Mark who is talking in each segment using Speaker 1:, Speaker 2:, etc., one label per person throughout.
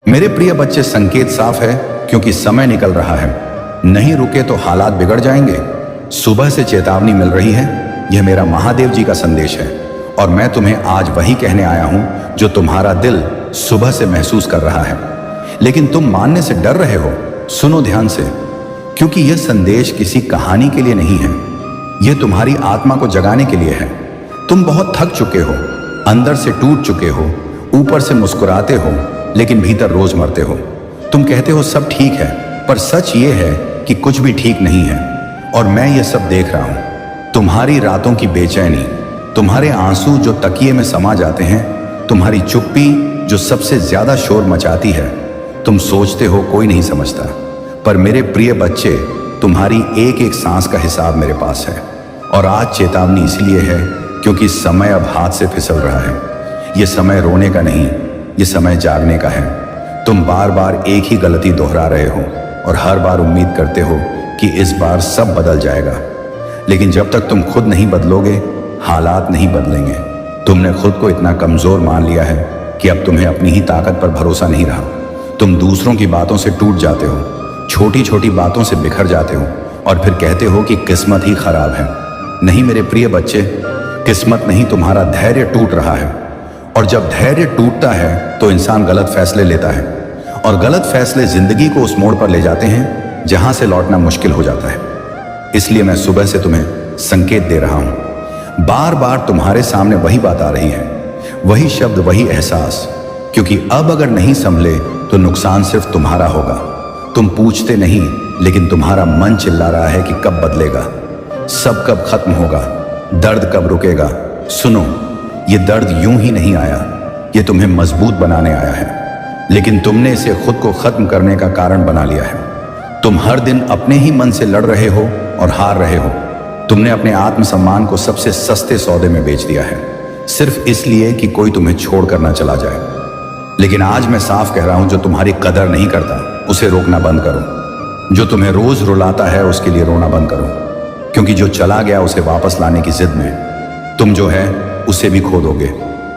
Speaker 1: मेरे प्रिय बच्चे, संकेत साफ है क्योंकि समय निकल रहा है। नहीं रुके तो हालात बिगड़ जाएंगे। सुबह से चेतावनी मिल रही है। यह मेरा महादेव जी का संदेश है और मैं तुम्हें आज वही कहने आया हूं जो तुम्हारा दिल सुबह से महसूस कर रहा है, लेकिन तुम मानने से डर रहे हो। सुनो ध्यान से, क्योंकि यह संदेश किसी कहानी के लिए नहीं है। यह तुम्हारी आत्मा को जगाने के लिए है। तुम बहुत थक चुके हो, अंदर से टूट चुके हो, ऊपर से मुस्कुराते हो लेकिन भीतर रोज मरते हो। तुम कहते हो सब ठीक है, पर सच ये है कि कुछ भी ठीक नहीं है। और मैं ये सब देख रहा हूं। तुम्हारी रातों की बेचैनी, तुम्हारे आंसू जो तकिए में समा जाते हैं, तुम्हारी चुप्पी जो सबसे ज्यादा शोर मचाती है। तुम सोचते हो कोई नहीं समझता, पर मेरे प्रिय बच्चे, तुम्हारी एक एक सांस का हिसाब मेरे पास है। और आज चेतावनी इसलिए है क्योंकि समय अब हाथ से फिसल रहा है। यह समय रोने का नहीं, ये समय जागने का है। तुम बार बार एक ही गलती दोहरा रहे हो और हर बार उम्मीद करते हो कि इस बार सब बदल जाएगा, लेकिन जब तक तुम खुद नहीं बदलोगे, हालात नहीं बदलेंगे। तुमने खुद को इतना कमजोर मान लिया है कि अब तुम्हें अपनी ही ताकत पर भरोसा नहीं रहा। तुम दूसरों की बातों से टूट जाते हो, छोटी छोटी बातों से बिखर जाते हो और फिर कहते हो कि किस्मत ही खराब है। नहीं मेरे प्रिय बच्चे, किस्मत नहीं, तुम्हारा धैर्य टूट रहा है। और जब धैर्य टूटता है तो इंसान गलत फैसले लेता है, और गलत फैसले जिंदगी को उस मोड़ पर ले जाते हैं जहां से लौटना मुश्किल हो जाता है। इसलिए मैं सुबह से तुम्हें संकेत दे रहा हूं। बार बार तुम्हारे सामने वही बात आ रही है, वही शब्द, वही एहसास, क्योंकि अब अगर नहीं संभले तो नुकसान सिर्फ तुम्हारा होगा। तुम पूछते नहीं, लेकिन तुम्हारा मन चिल्ला रहा है कि कब बदलेगा, सब कब खत्म होगा, दर्द कब रुकेगा। सुनो, ये दर्द यूं ही नहीं आया, ये तुम्हें मजबूत बनाने आया है, लेकिन तुमने इसे खुद को खत्म करने का कारण बना लिया है। तुम हर दिन अपने ही मन से लड़ रहे हो और हार रहे हो। तुमने अपने आत्मसम्मान को सबसे सस्ते सौदे में बेच दिया है, सिर्फ इसलिए कि कोई तुम्हें छोड़कर ना चला जाए। लेकिन आज मैं साफ कह रहा हूं, जो तुम्हारी कदर नहीं करता उसे रोकना बंद करो। जो तुम्हें रोज रुलाता है उसके लिए रोना बंद करो, क्योंकि जो चला गया उसे वापस लाने की जिद में तुम जो है उसे भी खो दोगे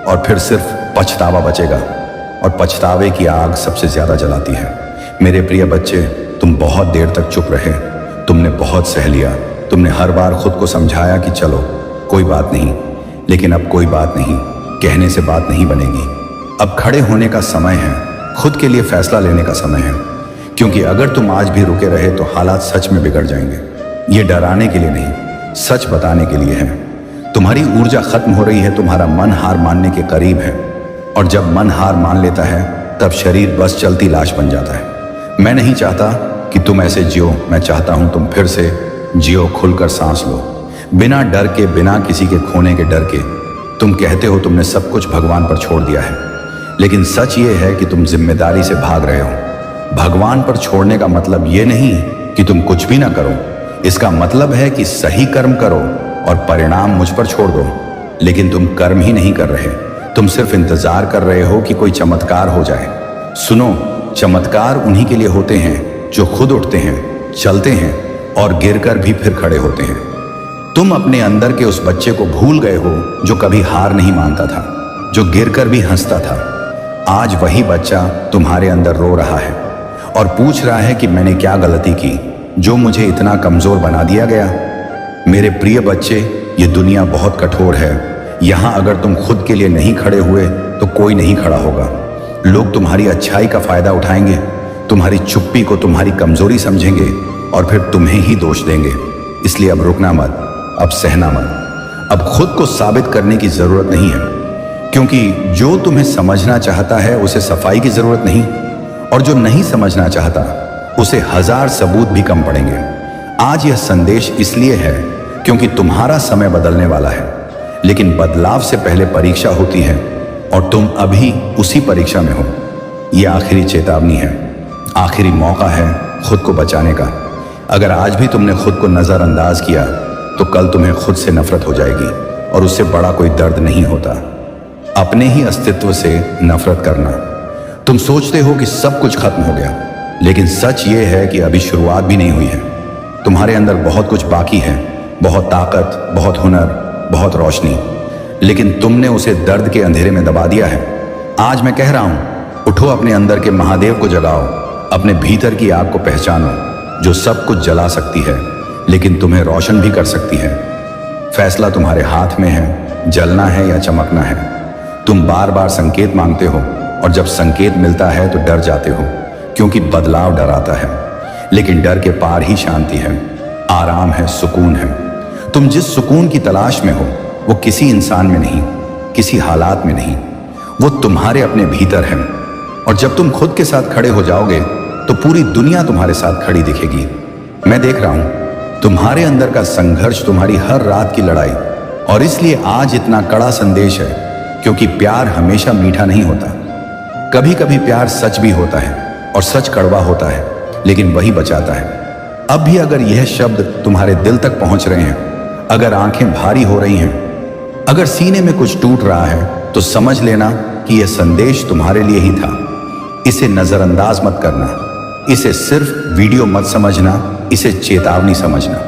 Speaker 1: और फिर सिर्फ पछतावा बचेगा, और पछतावे की आग सबसे ज्यादा जलाती है। मेरे प्रिय बच्चे, तुम बहुत देर तक चुप रहे, तुमने बहुत सह लिया, तुमने हर बार खुद को समझाया कि चलो कोई बात नहीं, लेकिन अब कोई बात नहीं, कहने से बात नहीं बनेगी। अब खड़े होने का समय है, खुद के लिए फैसला लेने का समय है, क्योंकि अगर तुम आज भी रुके रहे तो हालात सच में बिगड़ जाएंगे। ये डराने के लिए नहीं, सच बताने के लिए है। तुम्हारी ऊर्जा खत्म हो रही है, तुम्हारा मन हार मानने के करीब है, और जब मन हार मान लेता है तब शरीर बस चलती लाश बन जाता है। मैं नहीं चाहता कि तुम ऐसे जियो, मैं चाहता हूं तुम फिर से जियो, खुलकर सांस लो, बिना डर के, बिना किसी के खोने के डर के। तुम कहते हो तुमने सब कुछ भगवान पर छोड़ दिया है, लेकिन सच ये है कि तुम जिम्मेदारी से भाग रहे हो। भगवान पर छोड़ने का मतलब ये नहीं कि तुम कुछ भी ना करो, इसका मतलब है कि सही कर्म करो और परिणाम मुझ पर छोड़ दो। लेकिन तुम कर्म ही नहीं कर रहे, तुम सिर्फ इंतजार कर रहे हो कि कोई चमत्कार हो जाए। सुनो, चमत्कार उन्हीं के लिए होते हैं जो खुद उठते हैं, चलते हैं और गिरकर भी फिर खड़े होते हैं। तुम अपने अंदर के उस बच्चे को भूल गए हो जो कभी हार नहीं मानता था, जो गिरकर भी हंसता था। आज वही बच्चा तुम्हारे अंदर रो रहा है और पूछ रहा है कि मैंने क्या गलती की जो मुझे इतना कमजोर बना दिया गया। मेरे प्रिय बच्चे, ये दुनिया बहुत कठोर है। यहाँ अगर तुम खुद के लिए नहीं खड़े हुए तो कोई नहीं खड़ा होगा। लोग तुम्हारी अच्छाई का फायदा उठाएंगे, तुम्हारी चुप्पी को तुम्हारी कमजोरी समझेंगे और फिर तुम्हें ही दोष देंगे। इसलिए अब रुकना मत, अब सहना मत। अब खुद को साबित करने की जरूरत नहीं है, क्योंकि जो तुम्हें समझना चाहता है उसे सफाई की जरूरत नहीं, और जो नहीं समझना चाहता उसे 1000 सबूत भी कम पड़ेंगे। आज यह संदेश इसलिए है क्योंकि तुम्हारा समय बदलने वाला है, लेकिन बदलाव से पहले परीक्षा होती है और तुम अभी उसी परीक्षा में हो। यह आखिरी चेतावनी है, आखिरी मौका है खुद को बचाने का। अगर आज भी तुमने खुद को नजरअंदाज किया तो कल तुम्हें खुद से नफरत हो जाएगी, और उससे बड़ा कोई दर्द नहीं होता अपने ही अस्तित्व से नफरत करना। तुम सोचते हो कि सब कुछ खत्म हो गया, लेकिन सच ये है कि अभी शुरुआत भी नहीं हुई है। तुम्हारे अंदर बहुत कुछ बाकी है, बहुत ताकत, बहुत हुनर, बहुत रोशनी, लेकिन तुमने उसे दर्द के अंधेरे में दबा दिया है। आज मैं कह रहा हूं, उठो, अपने अंदर के महादेव को जगाओ, अपने भीतर की आग को पहचानो जो सब कुछ जला सकती है लेकिन तुम्हें रोशन भी कर सकती है। फैसला तुम्हारे हाथ में है, जलना है या चमकना है। तुम बार बार संकेत मांगते हो और जब संकेत मिलता है तो डर जाते हो, क्योंकि बदलाव डराता है, लेकिन डर के पार ही शांति है, आराम है, सुकून है। तुम जिस सुकून की तलाश में हो वो किसी इंसान में नहीं, किसी हालात में नहीं, वो तुम्हारे अपने भीतर है। और जब तुम खुद के साथ खड़े हो जाओगे तो पूरी दुनिया तुम्हारे साथ खड़ी दिखेगी। मैं देख रहा हूं तुम्हारे अंदर का संघर्ष, तुम्हारी हर रात की लड़ाई, और इसलिए आज इतना कड़ा संदेश है, क्योंकि प्यार हमेशा मीठा नहीं होता। कभी कभी प्यार सच भी होता है और सच कड़वा होता है, लेकिन वही बचाता है। अब भी अगर यह शब्द तुम्हारे दिल तक पहुंच रहे हैं, अगर आंखें भारी हो रही हैं, अगर सीने में कुछ टूट रहा है, तो समझ लेना कि यह संदेश तुम्हारे लिए ही था। इसे नजरअंदाज मत करना, इसे सिर्फ वीडियो मत समझना, इसे चेतावनी समझना।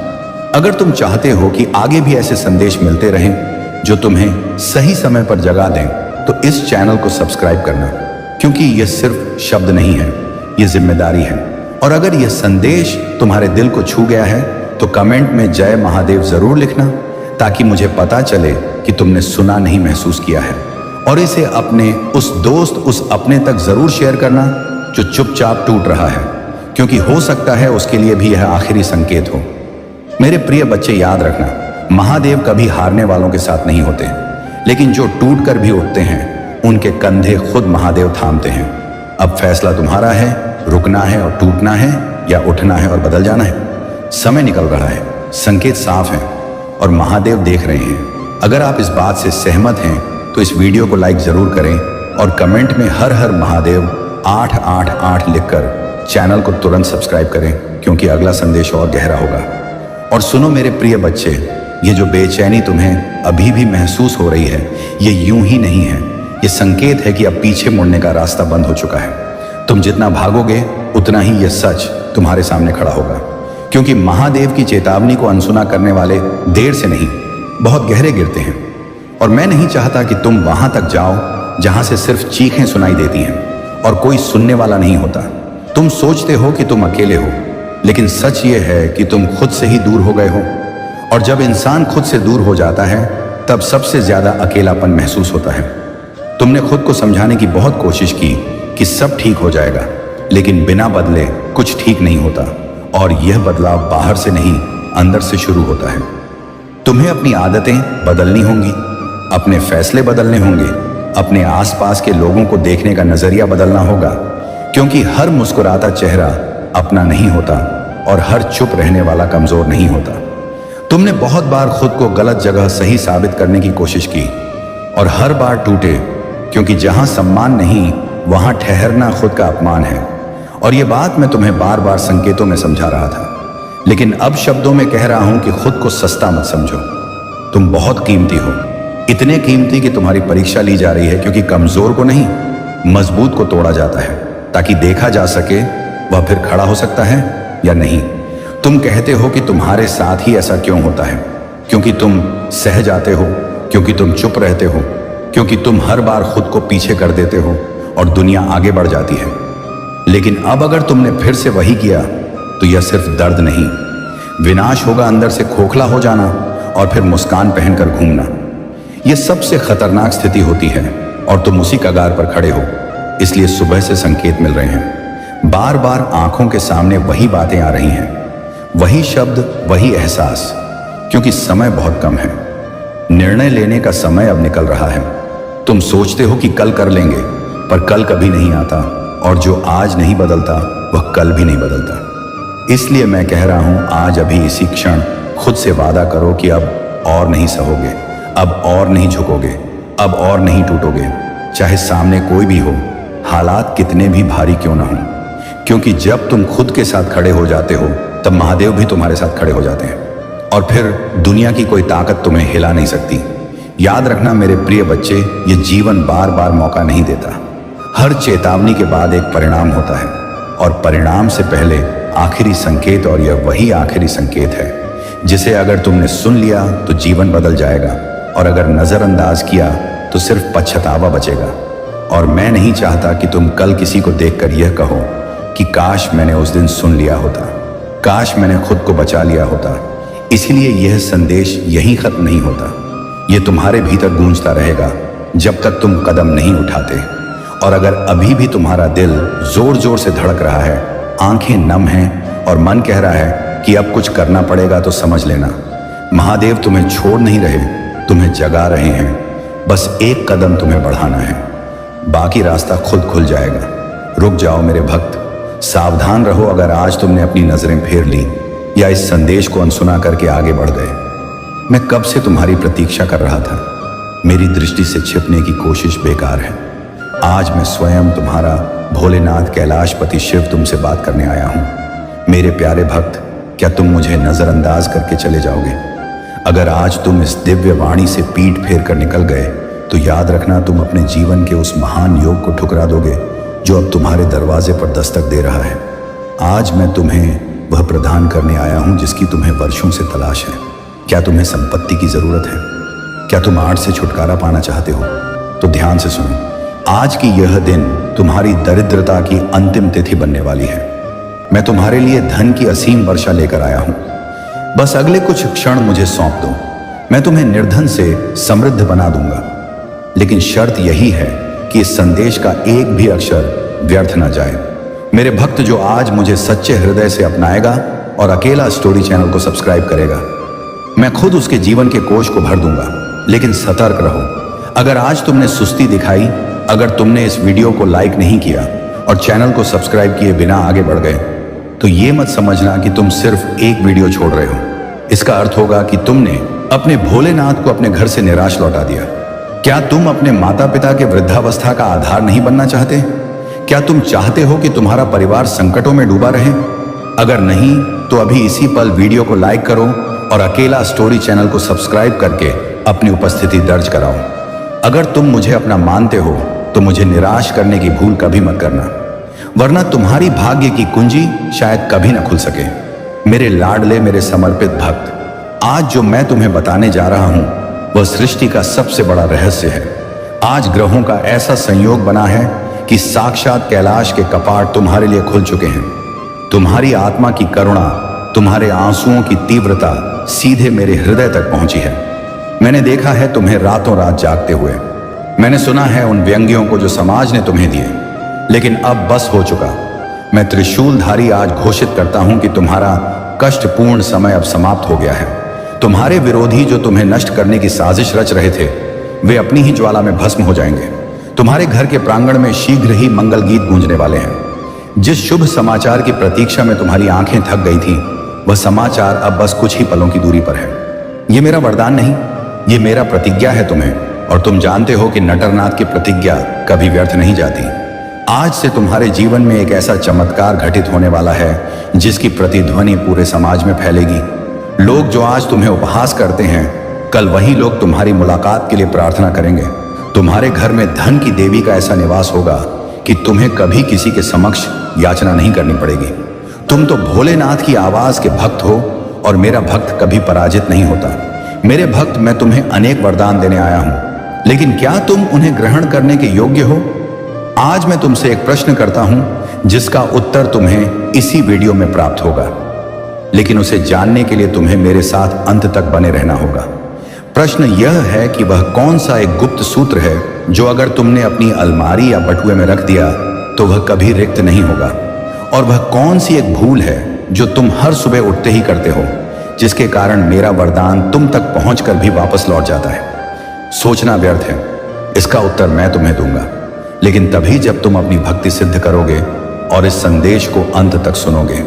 Speaker 1: अगर तुम चाहते हो कि आगे भी ऐसे संदेश मिलते रहें जो तुम्हें सही समय पर जगा दें, तो इस चैनल को सब्सक्राइब करना, क्योंकि यह सिर्फ शब्द नहीं है, यह जिम्मेदारी है। और अगर यह संदेश तुम्हारे दिल को छू गया है तो कमेंट में जय महादेव जरूर लिखना, ताकि मुझे पता चले कि तुमने सुना नहीं, महसूस किया है। और इसे अपने उस दोस्त, उस अपने तक जरूर शेयर करना जो चुपचाप टूट रहा है, क्योंकि हो सकता है उसके लिए भी यह आखिरी संकेत हो। मेरे प्रिय बच्चे, याद रखना, महादेव कभी हारने वालों के साथ नहीं होते, लेकिन जो टूट कर भी उठते हैं उनके कंधे खुद महादेव थामते हैं। अब फैसला तुम्हारा है, रुकना है और टूटना है, या उठना है और बदल जाना है। समय निकल रहा है, संकेत साफ है और महादेव देख रहे हैं। अगर आप इस बात से सहमत हैं तो इस वीडियो को लाइक जरूर करें और कमेंट में हर हर महादेव 888 लिखकर चैनल को तुरंत सब्सक्राइब करें, क्योंकि अगला संदेश और गहरा होगा। और सुनो मेरे प्रिय बच्चे, ये जो बेचैनी तुम्हें अभी भी महसूस हो रही है, ये यूं ही नहीं है। ये संकेत है कि अब पीछे मुड़ने का रास्ता बंद हो चुका है। तुम जितना भागोगे उतना ही यह सच तुम्हारे सामने खड़ा होगा, क्योंकि महादेव की चेतावनी को अनसुना करने वाले देर से नहीं, बहुत गहरे गिरते हैं। और मैं नहीं चाहता कि तुम वहां तक जाओ जहां से सिर्फ चीखें सुनाई देती हैं और कोई सुनने वाला नहीं होता। तुम सोचते हो कि तुम अकेले हो, लेकिन सच ये है कि तुम खुद से ही दूर हो गए हो। और जब इंसान खुद से दूर हो जाता है, तब सबसे ज्यादा अकेलापन महसूस होता है। तुमने खुद को समझाने की बहुत कोशिश की कि सब ठीक हो जाएगा, लेकिन बिना बदले कुछ ठीक नहीं होता। और यह बदलाव बाहर से नहीं, अंदर से शुरू होता है। तुम्हें अपनी आदतें बदलनी होंगी, अपने फैसले बदलने होंगे, अपने आसपास के लोगों को देखने का नजरिया बदलना होगा, क्योंकि हर मुस्कुराता चेहरा अपना नहीं होता और हर चुप रहने वाला कमजोर नहीं होता। तुमने बहुत बार खुद को गलत जगह सही साबित करने की कोशिश की और हर बार टूटे, क्योंकि जहां सम्मान नहीं वहां ठहरना खुद का अपमान है। और ये बात मैं तुम्हें बार बार संकेतों में समझा रहा था, लेकिन अब शब्दों में कह रहा हूं कि खुद को सस्ता मत समझो। तुम बहुत कीमती हो, इतने कीमती कि तुम्हारी परीक्षा ली जा रही है, क्योंकि कमजोर को नहीं, मजबूत को तोड़ा जाता है, ताकि देखा जा सके वह फिर खड़ा हो सकता है या नहीं। तुम कहते हो कि तुम्हारे साथ ही ऐसा क्यों होता है, क्योंकि तुम सह जाते हो, क्योंकि तुम चुप रहते हो, क्योंकि तुम हर बार खुद को पीछे कर देते हो और दुनिया आगे बढ़ जाती है। लेकिन अब अगर तुमने फिर से वही किया तो यह सिर्फ दर्द नहीं, विनाश होगा, अंदर से खोखला हो जाना और फिर मुस्कान पहनकर घूमना। यह सबसे खतरनाक स्थिति होती है और तुम उसी कगार पर खड़े हो। इसलिए सुबह से संकेत मिल रहे हैं, बार बार आंखों के सामने वही बातें आ रही हैं, वही शब्द, वही एहसास, क्योंकि समय बहुत कम है। निर्णय लेने का समय अब निकल रहा है। तुम सोचते हो कि कल कर लेंगे, पर कल कभी नहीं आता, और जो आज नहीं बदलता वह कल भी नहीं बदलता। इसलिए मैं कह रहा हूं, आज अभी इसी क्षण खुद से वादा करो कि अब और नहीं सहोगे, अब और नहीं झुकोगे, अब और नहीं टूटोगे, चाहे सामने कोई भी हो, हालात कितने भी भारी क्यों ना हो। क्योंकि जब तुम खुद के साथ खड़े हो जाते हो, तब महादेव भी तुम्हारे साथ खड़े हो जाते हैं, और फिर दुनिया की कोई ताकत तुम्हें हिला नहीं सकती। याद रखना मेरे प्रिय बच्चे, ये जीवन बार बार मौका नहीं देता। हर चेतावनी के बाद एक परिणाम होता है, और परिणाम से पहले आखिरी संकेत, और यह वही आखिरी संकेत है जिसे अगर तुमने सुन लिया तो जीवन बदल जाएगा, और अगर नजरअंदाज किया तो सिर्फ पछतावा बचेगा। और मैं नहीं चाहता कि तुम कल किसी को देखकर यह कहो कि काश मैंने उस दिन सुन लिया होता, काश मैंने खुद को बचा लिया होता। इसीलिए यह संदेश यहीं खत्म नहीं होता। यह तुम्हारे भीतर गूंजता रहेगा जब तक तुम कदम नहीं उठाते। और अगर अभी भी तुम्हारा दिल जोर जोर से धड़क रहा है, आंखें नम हैं और मन कह रहा है कि अब कुछ करना पड़ेगा, तो समझ लेना महादेव तुम्हें छोड़ नहीं रहे, तुम्हें जगा रहे हैं। बस एक कदम तुम्हें बढ़ाना है, बाकी रास्ता खुद खुल जाएगा। रुक जाओ मेरे भक्त, सावधान रहो अगर आज तुमने अपनी नजरें फेर ली या इस संदेश को अनसुना करके आगे बढ़ गए। मैं कब से तुम्हारी प्रतीक्षा कर रहा था, मेरी दृष्टि से छिपने की कोशिश बेकार है। आज मैं स्वयं तुम्हारा भोलेनाथ कैलाशपति शिव तुमसे बात करने आया हूं। मेरे प्यारे भक्त, क्या तुम मुझे नजरअंदाज करके चले जाओगे? अगर आज तुम इस दिव्य वाणी से पीठ फेर कर निकल गए तो याद रखना तुम अपने जीवन के उस महान योग को ठुकरा दोगे जो अब तुम्हारे दरवाजे पर दस्तक दे रहा है। आज मैं तुम्हें वह प्रदान करने आया हूं जिसकी तुम्हें वर्षों से तलाश है। क्या तुम्हें संपत्ति की जरूरत है? क्या तुम आड़ से छुटकारा पाना चाहते हो? तो ध्यान से सुनो, आज की यह दिन तुम्हारी दरिद्रता की अंतिम तिथि बनने वाली है। मैं तुम्हारे लिए धन की असीम वर्षा लेकर आया हूं। बस अगले कुछ क्षण मुझे सौंप दो, मैं तुम्हें निर्धन से समृद्ध बना दूंगा। लेकिन शर्त यही है कि इस संदेश का एक भी अक्षर व्यर्थ न जाए। मेरे भक्त जो आज मुझे सच्चे हृदय से अपनाएगा और अकेला स्टोरी चैनल को सब्सक्राइब करेगा, मैं खुद उसके जीवन के कोष को भर दूंगा। लेकिन सतर्क रहो, अगर आज तुमने सुस्ती दिखाई, अगर तुमने इस वीडियो को लाइक नहीं किया और चैनल को सब्सक्राइब किए बिना आगे बढ़ गए, तो ये मत समझना कि तुम सिर्फ एक वीडियो छोड़ रहे हो। इसका अर्थ होगा कि तुमने अपने भोलेनाथ को अपने घर से निराश लौटा दिया। क्या तुम अपने माता पिता के वृद्धावस्था का आधार नहीं बनना चाहते? क्या तुम चाहते हो कि तुम्हारा परिवार संकटों में डूबा रहे? अगर नहीं तो अभी इसी पल वीडियो को लाइक करो और अकेला स्टोरी चैनल को सब्सक्राइब करके अपनी उपस्थिति दर्ज कराओ। अगर तुम मुझे अपना मानते हो तो मुझे निराश करने की भूल कभी मत करना, वरना तुम्हारी भाग्य की कुंजी शायद कभी न खुल सके। मेरे लाडले, मेरे समर्पित भक्त, आज जो मैं तुम्हें बताने जा रहा हूं वह सृष्टि का सबसे बड़ा रहस्य है। आज ग्रहों का ऐसा संयोग बना है कि साक्षात कैलाश के कपाट तुम्हारे लिए खुल चुके हैं। तुम्हारी आत्मा की करुणा, तुम्हारे आंसुओं की तीव्रता सीधे मेरे हृदय तक पहुंची है। मैंने देखा है तुम्हें रातों रात जागते हुए। मैंने सुना है उन व्यंग्यों को जो समाज ने तुम्हें दिए। लेकिन अब बस हो चुका। मैं त्रिशूलधारी आज घोषित करता हूं कि तुम्हारा कष्टपूर्ण समय अब समाप्त हो गया है। तुम्हारे विरोधी जो तुम्हें नष्ट करने की साजिश रच रहे थे, वे अपनी ही ज्वाला में भस्म हो जाएंगे। तुम्हारे घर के प्रांगण में शीघ्र ही मंगल गीत गूंजने वाले हैं। जिस शुभ समाचार की प्रतीक्षा में तुम्हारी आंखें थक गई थीं, वह समाचार अब बस कुछ ही पलों की दूरी पर है। यह मेरा वरदान नहीं, ये मेरा प्रतिज्ञा है तुम्हें। और तुम जानते हो कि नटरनाथ की प्रतिज्ञा कभी व्यर्थ नहीं जाती। आज से तुम्हारे जीवन में एक ऐसा चमत्कार घटित होने वाला है जिसकी प्रतिध्वनि पूरे समाज में फैलेगी। लोग जो आज तुम्हें उपहास करते हैं, कल वही लोग तुम्हारी मुलाकात के लिए प्रार्थना करेंगे। तुम्हारे घर में धन की देवी का ऐसा निवास होगा कि तुम्हें कभी किसी के समक्ष याचना नहीं करनी पड़ेगी। तुम तो भोलेनाथ की आवाज के भक्त हो और मेरा भक्त कभी पराजित नहीं होता। मेरे भक्त, मैं तुम्हें अनेक वरदान देने आया हूं, लेकिन क्या तुम उन्हें ग्रहण करने के योग्य हो? आज मैं तुमसे एक प्रश्न करता हूं जिसका उत्तर तुम्हें इसी वीडियो में प्राप्त होगा, लेकिन उसे जानने के लिए तुम्हें मेरे साथ अंत तक बने रहना होगा। प्रश्न यह है कि वह कौन सा एक गुप्त सूत्र है जो अगर तुमने अपनी अलमारी या बटुए में रख दिया तो वह कभी रिक्त नहीं होगा, और वह कौन सी एक भूल है जो तुम हर सुबह उठते ही करते हो, जिसके कारण मेरा वरदान तुम तक पहुंचकर भी वापस लौट जाता है। सोचना व्यर्थ है, इसका उत्तर मैं तुम्हें दूंगा, लेकिन तभी जब तुम अपनी भक्ति सिद्ध करोगे और इस संदेश को अंत तक सुनोगे।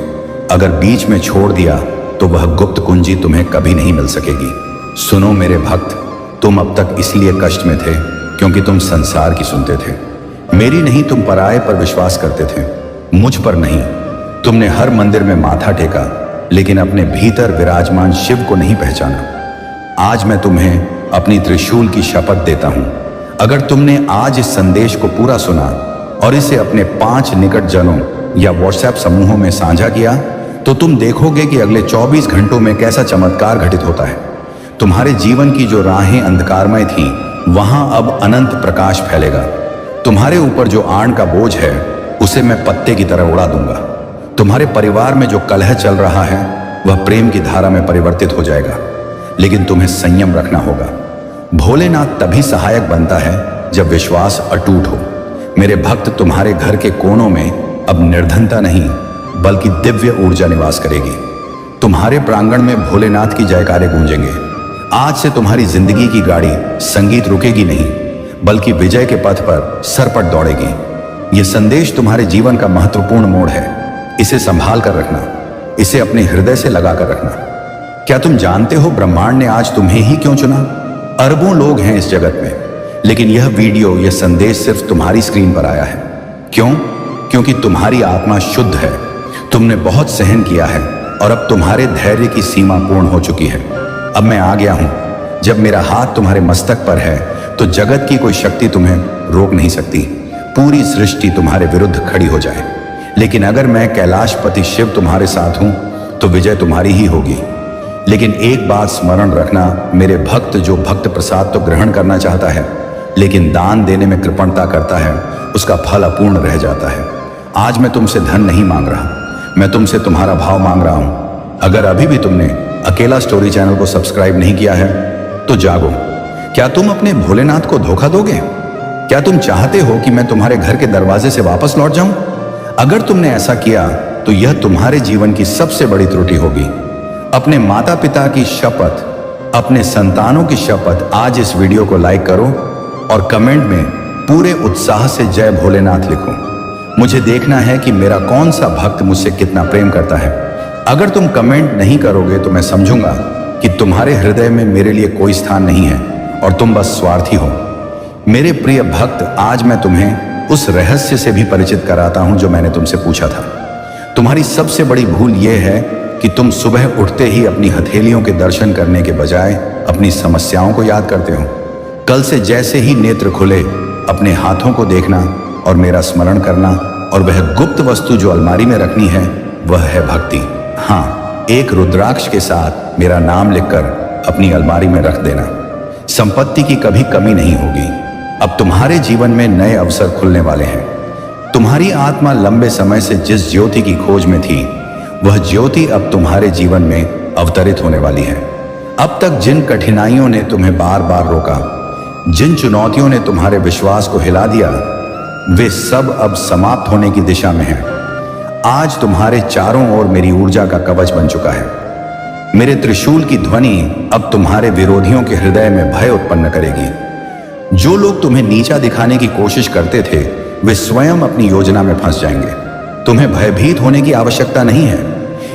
Speaker 1: अगर बीच में छोड़ दिया तो वह गुप्त कुंजी तुम्हें कभी नहीं मिल सकेगी। सुनो मेरे भक्त, तुम अब तक इसलिए कष्ट में थे क्योंकि तुम संसार की सुनते थे, मेरी नहीं। तुम पराये पर विश्वास करते थे, मुझ पर नहीं। तुमने हर मंदिर में माथा टेका, लेकिन अपने भीतर विराजमान शिव को नहीं पहचाना। आज मैं तुम्हें अपनी त्रिशूल की शपथ देता हूं, अगर तुमने आज इस संदेश को पूरा सुना और इसे अपने 5 निकट जनों या व्हाट्सएप समूहों में साझा किया, तो तुम देखोगे कि अगले 24 घंटों में कैसा चमत्कार घटित होता है। तुम्हारे जीवन की जो राहें अंधकारमय थीं, वहां अब अनंत प्रकाश फैलेगा। तुम्हारे ऊपर जो आण का बोझ है उसे मैं पत्ते की तरह उड़ा दूंगा। तुम्हारे परिवार में जो कलह चल रहा है वह प्रेम की धारा में परिवर्तित हो जाएगा, लेकिन तुम्हें संयम रखना होगा। भोलेनाथ तभी सहायक बनता है जब विश्वास अटूट हो। मेरे भक्त, तुम्हारे घर के कोनों में अब निर्धनता नहीं बल्कि दिव्य ऊर्जा निवास करेगी। तुम्हारे प्रांगण में भोलेनाथ की जयकारे गूंजेंगे। आज से तुम्हारी जिंदगी की गाड़ी संगीत रुकेगी नहीं बल्कि विजय के पथ पर सरपट दौड़ेगी। यह संदेश तुम्हारे जीवन का महत्वपूर्ण मोड़ है। इसे संभाल कर रखना, इसे अपने हृदय से लगा कर रखना। क्या तुम जानते हो ब्रह्मांड ने आज तुम्हें ही क्यों चुना? अरबों लोग हैं इस जगत में, लेकिन यह वीडियो, यह संदेश सिर्फ तुम्हारी स्क्रीन पर आया है। क्यों? क्योंकि तुम्हारी आत्मा शुद्ध है, तुमने बहुत सहन किया है और अब तुम्हारे धैर्य की सीमा पूर्ण हो चुकी है। अब मैं आ गया हूं। जब मेरा हाथ तुम्हारे मस्तक पर है तो जगत की कोई शक्ति तुम्हें रोक नहीं सकती। पूरी सृष्टि तुम्हारे विरुद्ध खड़ी हो जाए, लेकिन अगर मैं कैलाशपति शिव तुम्हारे साथ हूं तो विजय तुम्हारी ही होगी। लेकिन एक बात स्मरण रखना, मेरे भक्त जो भक्त प्रसाद तो ग्रहण करना चाहता है लेकिन दान देने में कृपणता करता है, उसका फल अपूर्ण रह जाता है। आज मैं तुमसे धन नहीं मांग रहा, मैं तुमसे तुम्हारा भाव मांग रहा हूं। अगर अभी भी तुमने अकेला स्टोरी चैनल को सब्सक्राइब नहीं किया है तो जागो। क्या तुम अपने भोलेनाथ को धोखा दोगे? क्या तुम चाहते हो कि मैं तुम्हारे घर के दरवाजे से वापस लौट जाऊं? अगर तुमने ऐसा किया तो यह तुम्हारे जीवन की सबसे बड़ी त्रुटि होगी। अपने माता पिता की शपथ, अपने संतानों की शपथ, आज इस वीडियो को लाइक करो और कमेंट में पूरे उत्साह से जय भोलेनाथ लिखो। मुझे देखना है कि मेरा कौन सा भक्त मुझसे कितना प्रेम करता है। अगर तुम कमेंट नहीं करोगे तो मैं समझूंगा कि तुम्हारे हृदय में मेरे लिए कोई स्थान नहीं है और तुम बस स्वार्थी हो। मेरे प्रिय भक्त, आज मैं तुम्हें उस रहस्य से भी परिचित कराता हूं जो मैंने तुमसे पूछा था। तुम्हारी सबसे बड़ी भूल यह है कि तुम सुबह उठते ही अपनी हथेलियों के दर्शन करने के बजाय अपनी समस्याओं को याद करते हो। कल से जैसे ही नेत्र खुले अपने हाथों को देखना और मेरा स्मरण करना, और वह गुप्त वस्तु जो अलमारी में रखनी है वह है भक्ति। हाँ, एक रुद्राक्ष के साथ मेरा नाम लिखकर अपनी अलमारी में रख देना। संपत्ति की कभी कमी नहीं होगी। अब तुम्हारे जीवन में नए अवसर खुलने वाले हैं। तुम्हारी आत्मा लंबे समय से जिस ज्योति की खोज में थी वह ज्योति अब तुम्हारे जीवन में अवतरित होने वाली है। अब तक जिन कठिनाइयों ने तुम्हें बार बार रोका, जिन चुनौतियों ने तुम्हारे विश्वास को हिला दिया, वे सब अब समाप्त होने की दिशा में हैं। आज तुम्हारे चारों ओर मेरी ऊर्जा का कवच बन चुका है। मेरे त्रिशूल की ध्वनि अब तुम्हारे विरोधियों के हृदय में भय उत्पन्न करेगी। जो लोग तुम्हें नीचा दिखाने की कोशिश करते थे वे स्वयं अपनी योजना में फंस जाएंगे। तुम्हें भयभीत होने की आवश्यकता नहीं है।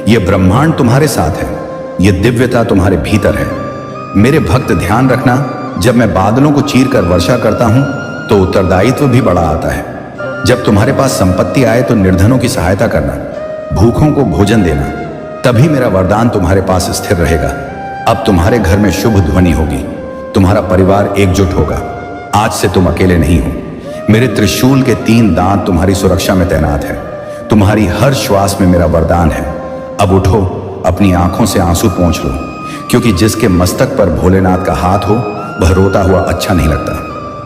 Speaker 1: यह ब्रह्मांड तुम्हारे साथ है, यह दिव्यता तुम्हारे भीतर है। मेरे भक्त, ध्यान रखना, जब मैं बादलों को चीर कर वर्षा करता हूं तो उत्तरदायित्व भी बड़ा आता है। जब तुम्हारे पास संपत्ति आए तो निर्धनों की सहायता करना, भूखों को भोजन देना, तभी मेरा वरदान तुम्हारे पास स्थिर रहेगा। अब तुम्हारे घर में शुभ ध्वनि होगी, तुम्हारा परिवार एकजुट होगा। आज से तुम अकेले नहीं हो। मेरे त्रिशूल के 3 दांत तुम्हारी सुरक्षा में तैनात है। तुम्हारी हर श्वास में मेरा वरदान है। अब उठो, अपनी आंखों से आंसू पोंछ लो, क्योंकि जिसके मस्तक पर भोलेनाथ का हाथ हो वह रोता हुआ अच्छा नहीं लगता।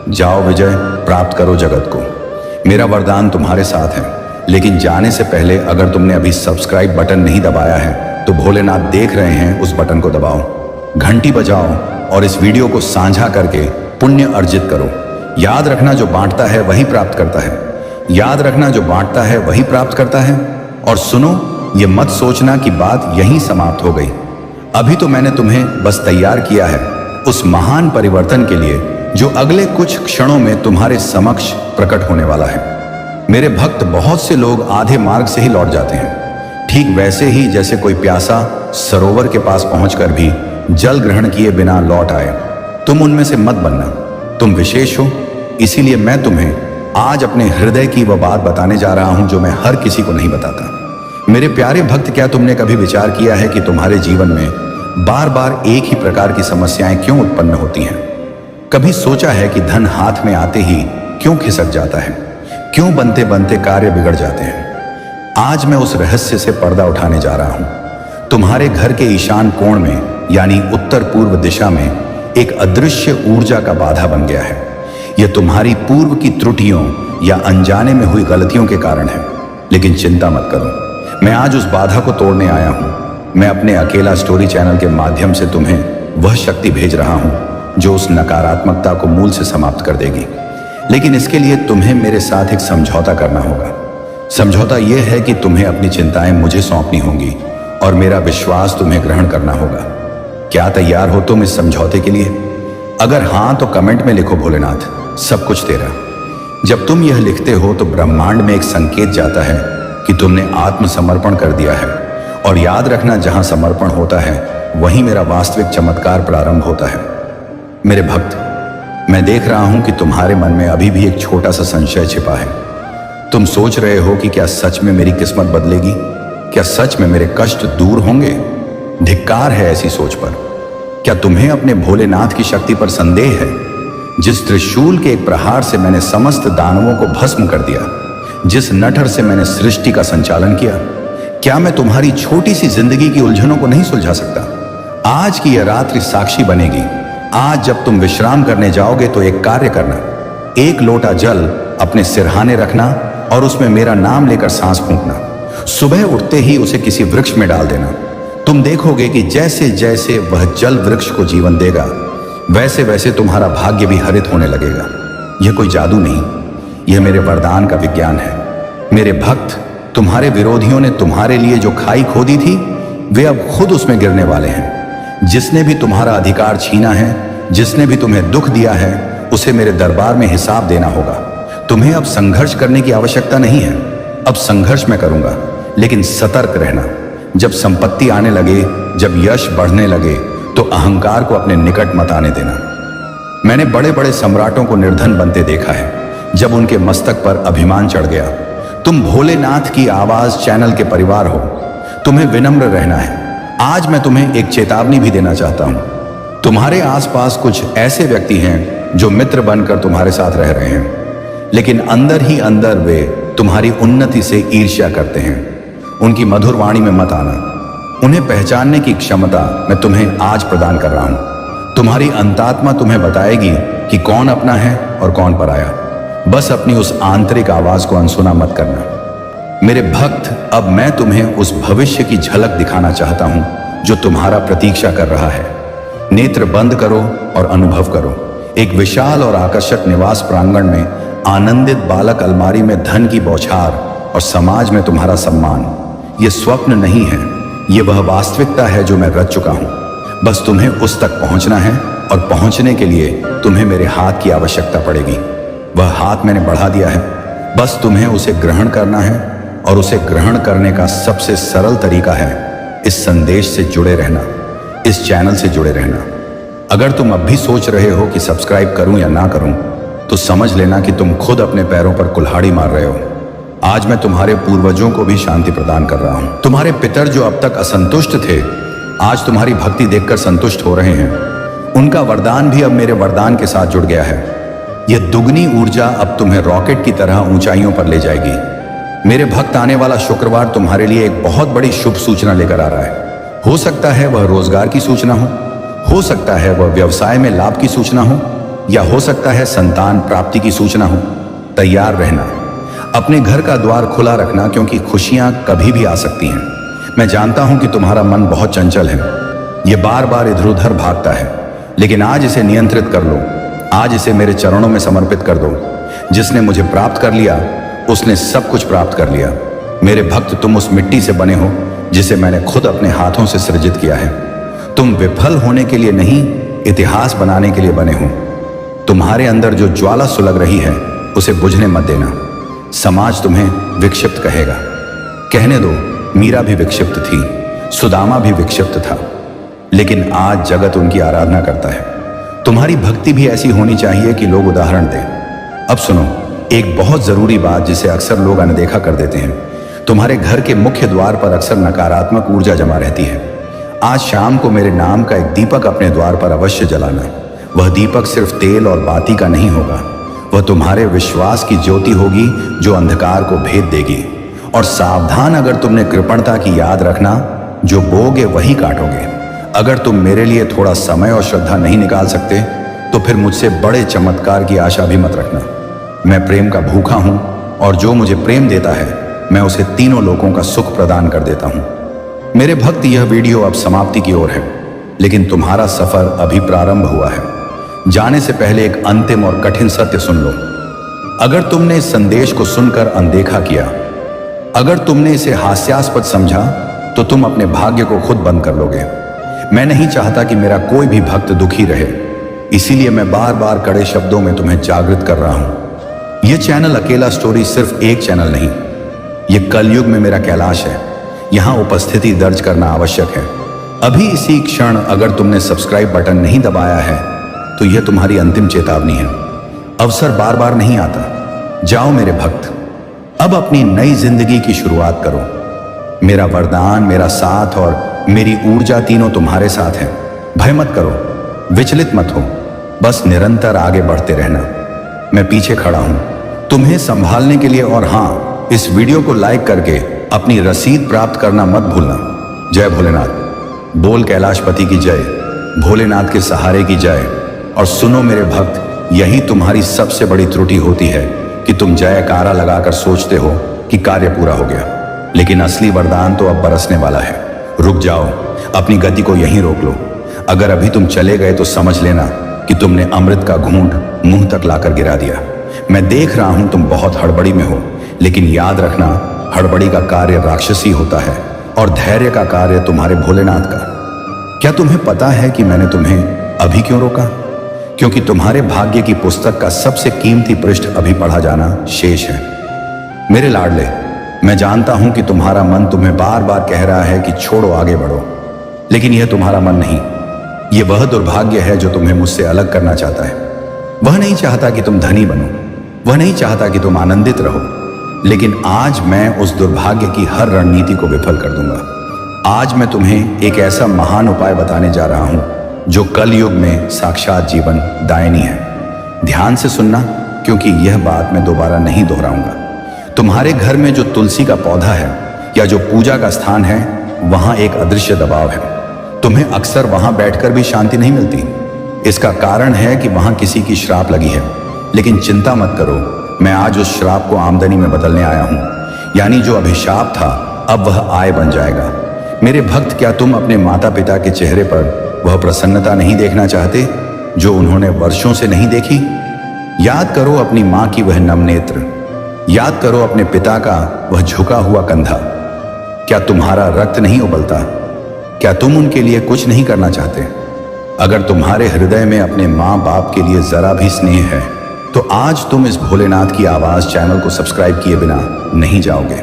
Speaker 1: जाओ, विजय प्राप्त करो जगत को। मेरा वरदान तुम्हारे साथ है, लेकिन जाने से पहले अगर तुमने अभी सब्सक्राइब बटन नहीं दबाया है तो भोलेनाथ देख रहे हैं, उस बटन को दबाओ, घंटी बजाओ और इस वीडियो को साझा करके पुण्य अर्जित करो। याद रखना, जो बांटता है वही प्राप्त करता है। याद रखना, जो बांटता है वही प्राप्त करता है। और सुनो, ये मत सोचना कि बात यहीं समाप्त हो गई। अभी तो मैंने तुम्हें बस तैयार किया है उस महान परिवर्तन के लिए जो अगले कुछ क्षणों में तुम्हारे समक्ष प्रकट होने वाला है। मेरे भक्त, बहुत से लोग आधे मार्ग से ही लौट जाते हैं, ठीक वैसे ही जैसे कोई प्यासा सरोवर के पास पहुंचकर भी जल ग्रहण किए बिना लौट आए। तुम उनमें से मत बनना। तुम विशेष हो, इसीलिए मैं तुम्हें आज अपने हृदय की वह बात बताने जा रहा हूं जो मैं हर किसी को नहीं बताता। मेरे प्यारे भक्त, क्या तुमने कभी विचार किया है कि तुम्हारे जीवन में बार बार एक ही प्रकार की समस्याएं क्यों उत्पन्न होती हैं? कभी सोचा है कि धन हाथ में आते ही क्यों खिसक जाता है? क्यों बनते बनते कार्य बिगड़ जाते हैं? आज मैं उस रहस्य से पर्दा उठाने जा रहा हूं। तुम्हारे घर के ईशान कोण में, यानी उत्तर पूर्व दिशा में, एक अदृश्य ऊर्जा का बाधा बन गया है। यह तुम्हारी पूर्व की त्रुटियों या अनजाने में हुई गलतियों के कारण है। लेकिन चिंता मत करो, मैं आज उस बाधा को तोड़ने आया हूं। मैं अपने अकेला स्टोरी चैनल के माध्यम से तुम्हें वह शक्ति भेज रहा हूं जो उस नकारात्मकता को मूल से समाप्त कर देगी। लेकिन इसके लिए तुम्हें मेरे साथ एक समझौता करना होगा। समझौता यह है कि तुम्हें अपनी चिंताएं मुझे सौंपनी होंगी और मेरा विश्वास तुम्हें ग्रहण करना होगा। क्या तैयार हो तुम इस समझौते के लिए? अगर हां तो कमेंट में लिखो भोलेनाथ, सब कुछ तेरा। जब तुम यह लिखते हो तो ब्रह्मांड में एक संकेत जाता है कि तुमने आत्मसमर्पण कर दिया है। और याद रखना, जहां समर्पण होता है वहीं मेरा वास्तविक चमत्कार प्रारंभ होता है। मेरे भक्त, मैं देख रहा हूं कि तुम्हारे मन में अभी भी एक छोटा सा संशय छिपा है। तुम सोच रहे हो कि क्या सच में मेरी किस्मत बदलेगी? क्या सच में मेरे कष्ट दूर होंगे? धिक्कार है ऐसी सोच पर। क्या तुम्हें अपने भोलेनाथ की शक्ति पर संदेह है? जिस त्रिशूल के एक प्रहार से मैंने समस्त दानवों को भस्म कर दिया, जिस नटहर से मैंने सृष्टि का संचालन किया, क्या मैं तुम्हारी छोटी सी जिंदगी की उलझनों को नहीं सुलझा सकता? आज की यह रात्रि साक्षी बनेगी। आज जब तुम विश्राम करने जाओगे तो एक कार्य करना, एक लोटा जल अपने सिरहाने रखना और उसमें मेरा नाम लेकर सांस फूंकना। सुबह उठते ही उसे किसी वृक्ष में डाल देना। तुम देखोगे कि जैसे जैसे वह जल वृक्ष को जीवन देगा, वैसे वैसे तुम्हारा भाग्य भी हरित होने लगेगा। यह कोई जादू नहीं, यह मेरे वरदान का विज्ञान है। मेरे भक्त, तुम्हारे विरोधियों ने तुम्हारे लिए जो खाई खोदी थी, वे अब खुद उसमें गिरने वाले हैं। जिसने भी तुम्हारा अधिकार छीना है, जिसने भी तुम्हें दुख दिया है, उसे मेरे दरबार में हिसाब देना होगा। तुम्हें अब संघर्ष करने की आवश्यकता नहीं है। अब संघर्ष मैं करूंगा, लेकिन सतर्क रहना। जब संपत्ति आने लगे, जब यश बढ़ने लगे, तो अहंकार को अपने निकट मत आने देना। मैंने बड़े बड़े सम्राटों को निर्धन बनते देखा है, जब उनके मस्तक पर अभिमान चढ़ गया। तुम भोलेनाथ की आवाज चैनल के परिवार हो, तुम्हें विनम्र रहना है। आज मैं तुम्हें एक चेतावनी भी देना चाहता हूं। तुम्हारे आसपास कुछ ऐसे व्यक्ति हैं जो मित्र बनकर तुम्हारे साथ रह रहे हैं, लेकिन अंदर ही अंदर वे तुम्हारी उन्नति से ईर्ष्या करते हैं। उनकी मधुर वाणी में मत आना। उन्हें पहचानने की क्षमता मैं तुम्हें आज प्रदान कर रहा हूं। तुम्हारी अंतात्मा तुम्हें बताएगी कि कौन अपना है और कौन पराया। बस अपनी उस आंतरिक आवाज को अनसुना मत करना। मेरे भक्त, अब मैं तुम्हें उस भविष्य की झलक दिखाना चाहता हूं जो तुम्हारा प्रतीक्षा कर रहा है। नेत्र बंद करो और अनुभव करो। एक विशाल और आकर्षक निवास प्रांगण में आनंदित बालक, अलमारी में धन की बौछार और समाज में तुम्हारा सम्मान। यह स्वप्न नहीं है, यह वह वास्तविकता है जो मैं रच चुका हूं। बस तुम्हें उस तक पहुंचना है, और पहुंचने के लिए तुम्हें मेरे हाथ की आवश्यकता पड़ेगी। वह हाथ मैंने बढ़ा दिया है, बस तुम्हें उसे ग्रहण करना है। और उसे ग्रहण करने का सबसे सरल तरीका है इस संदेश से जुड़े रहना, इस चैनल से जुड़े रहना। अगर तुम अब भी सोच रहे हो कि सब्सक्राइब करूं या ना करूं, तो समझ लेना कि तुम खुद अपने पैरों पर कुल्हाड़ी मार रहे हो। आज मैं तुम्हारे पूर्वजों को भी शांति प्रदान कर रहा हूं। तुम्हारे पितर जो अब तक असंतुष्ट थे, आज तुम्हारी भक्ति देखकर संतुष्ट हो रहे हैं। उनका वरदान भी अब मेरे वरदान के साथ जुड़ गया है। यह दुगनी ऊर्जा अब तुम्हें रॉकेट की तरह ऊंचाइयों पर ले जाएगी। मेरे भक्त, आने वाला शुक्रवार तुम्हारे लिए एक बहुत बड़ी शुभ सूचना लेकर आ रहा है। हो सकता है वह रोजगार की सूचना हो सकता है वह व्यवसाय में लाभ की सूचना हो, या हो सकता है संतान प्राप्ति की सूचना हो। तैयार रहना, अपने घर का द्वार खुला रखना, क्योंकि खुशियां कभी भी आ सकती हैं। मैं जानता हूं कि तुम्हारा मन बहुत चंचल है, यह बार बार इधर उधर भागता है, लेकिन आज इसे नियंत्रित कर लो। आज इसे मेरे चरणों में समर्पित कर दो। जिसने मुझे प्राप्त कर लिया, उसने सब कुछ प्राप्त कर लिया। मेरे भक्त, तुम उस मिट्टी से बने हो जिसे मैंने खुद अपने हाथों से सृजित किया है। तुम विफल होने के लिए नहीं, इतिहास बनाने के लिए बने हो। तुम्हारे अंदर जो ज्वाला सुलग रही है, उसे बुझने मत देना। समाज तुम्हें विक्षिप्त कहेगा। कहने दो, मीरा भी विक्षिप्त थी, सुदामा भी विक्षिप्त था, लेकिन आज जगत उनकी आराधना करता है। तुम्हारी भक्ति भी ऐसी होनी चाहिए कि लोग उदाहरण दें। अब सुनो, एक बहुत जरूरी बात जिसे अक्सर लोग अनदेखा कर देते हैं। तुम्हारे घर के मुख्य द्वार पर अक्सर नकारात्मक ऊर्जा जमा रहती है। आज शाम को मेरे नाम का एक दीपक अपने द्वार पर अवश्य जलाना। वह दीपक सिर्फ तेल और बाती का नहीं होगा, वह तुम्हारे विश्वास की ज्योति होगी जो अंधकार को भेद देगी। और सावधान, अगर तुमने कृपणता की याद रखना, जो बोगे वही काटोगे। अगर तुम मेरे लिए थोड़ा समय और श्रद्धा नहीं निकाल सकते, तो फिर मुझसे बड़े चमत्कार की आशा भी मत रखना। मैं प्रेम का भूखा हूं और जो मुझे प्रेम देता है मैं उसे तीनों लोकों का सुख प्रदान कर देता हूं। मेरे भक्त, यह वीडियो अब समाप्ति की ओर है, लेकिन तुम्हारा सफर अभी प्रारंभ हुआ है। जाने से पहले एक अंतिम और कठिन सत्य सुन लो। अगर तुमने इस संदेश को सुनकर अनदेखा किया, अगर तुमने इसे हास्यास्पद समझा, तो तुम अपने भाग्य को खुद बंद कर लोगे। मैं नहीं चाहता कि मेरा कोई भी भक्त दुखी रहे, इसीलिए मैं बार बार कड़े शब्दों में तुम्हें जागृत कर रहा हूं। यह चैनल अकेला स्टोरी सिर्फ एक चैनल नहीं, यह कलयुग में मेरा कैलाश है। यहां उपस्थिति दर्ज करना आवश्यक है। अभी इसी क्षण अगर तुमने सब्सक्राइब बटन नहीं दबाया है तो यह तुम्हारी अंतिम चेतावनी है। अवसर बार बार नहीं आता। जाओ मेरे भक्त, अब अपनी नई जिंदगी की शुरुआत करो। मेरा वरदान, मेरा साथ और मेरी ऊर्जा तीनों तुम्हारे साथ है। भय मत करो, विचलित मत हो, बस निरंतर आगे बढ़ते रहना। मैं पीछे खड़ा हूं तुम्हें संभालने के लिए। और हां, इस वीडियो को लाइक करके अपनी रसीद प्राप्त करना मत भूलना। जय भोलेनाथ। बोल कैलाशपति की जय, भोलेनाथ के सहारे की जय। और सुनो मेरे भक्त, यही तुम्हारी सबसे बड़ी त्रुटि होती है कि तुम जयकारा लगाकर सोचते हो कि कार्य पूरा हो गया, लेकिन असली वरदान तो अब बरसने वाला है। रुक जाओ, अपनी गति को यहीं रोक लो। अगर अभी तुम चले गए तो समझ लेना कि तुमने अमृत का घूंट मुंह तक लाकर गिरा दिया। मैं देख रहा हूं तुम बहुत हड़बड़ी में हो, लेकिन याद रखना, हड़बड़ी का कार्य राक्षसी होता है और धैर्य का कार्य तुम्हारे भोलेनाथ का। क्या तुम्हें पता है कि मैंने तुम्हें अभी क्यों रोका? क्योंकि तुम्हारे भाग्य की पुस्तक का सबसे कीमती पृष्ठ अभी पढ़ा जाना शेष है। मेरे लाडले, मैं जानता हूं कि तुम्हारा मन तुम्हें बार बार कह रहा है कि छोड़ो, आगे बढ़ो, लेकिन यह तुम्हारा मन नहीं। यह वह दुर्भाग्य है जो तुम्हें मुझसे अलग करना चाहता है। वह नहीं चाहता कि तुम धनी बनो, वह नहीं चाहता कि तुम आनंदित रहो, लेकिन आज मैं उस दुर्भाग्य की हर रणनीति को विफल कर दूंगा। आज मैं तुम्हें एक ऐसा महान उपाय बताने जा रहा हूं जो कलयुग में साक्षात जीवन दायिनी है। ध्यान से सुनना, क्योंकि यह बात मैं दोबारा नहीं दोहराऊंगा। तुम्हारे घर में जो तुलसी का पौधा है या जो पूजा का स्थान है, वहां एक अदृश्य दबाव है। तुम्हें अक्सर वहां बैठकर भी शांति नहीं मिलती। इसका कारण है कि वहां किसी की श्राप लगी है। लेकिन चिंता मत करो, मैं आज उस श्राप को आमदनी में बदलने आया हूं। यानी जो अभिशाप था अब वह आय बन जाएगा। मेरे भक्त, क्या तुम अपने माता पिता के चेहरे पर वह प्रसन्नता नहीं देखना चाहते जो उन्होंने वर्षों से नहीं देखी? याद करो अपनी मां की वह नम नेत्र, याद करो अपने पिता का वह झुका हुआ कंधा। क्या तुम्हारा रक्त नहीं उबलता? क्या तुम उनके लिए कुछ नहीं करना चाहते? अगर तुम्हारे हृदय में अपने मां बाप के लिए जरा भी स्नेह है तो आज तुम इस भोलेनाथ की आवाज चैनल को सब्सक्राइब किए बिना नहीं जाओगे।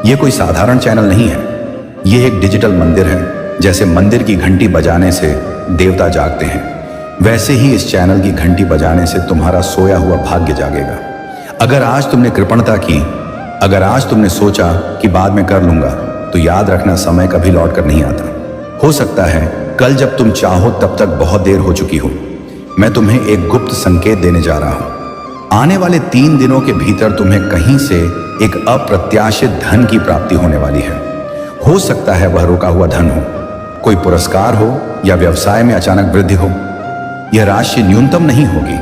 Speaker 1: यह कोई साधारण चैनल नहीं है, यह एक डिजिटल मंदिर है। जैसे मंदिर की घंटी बजाने से देवता जागते हैं, वैसे ही इस चैनल की घंटी बजाने से तुम्हारा सोया हुआ भाग्य जागेगा। अगर आज तुमने कृपणता की, अगर आज तुमने सोचा कि बाद में कर लूंगा, तो याद रखना, समय कभी लौट कर नहीं आता। हो सकता है कल जब तुम चाहो तब तक बहुत देर हो चुकी हो। मैं तुम्हें एक गुप्त संकेत देने जा रहा हूं। आने वाले 3 दिनों के भीतर तुम्हें कहीं से एक अप्रत्याशित धन की प्राप्ति होने वाली है। हो सकता है वह रुका हुआ धन हो, कोई पुरस्कार हो या व्यवसाय में अचानक वृद्धि हो। यह राशि न्यूनतम नहीं होगी,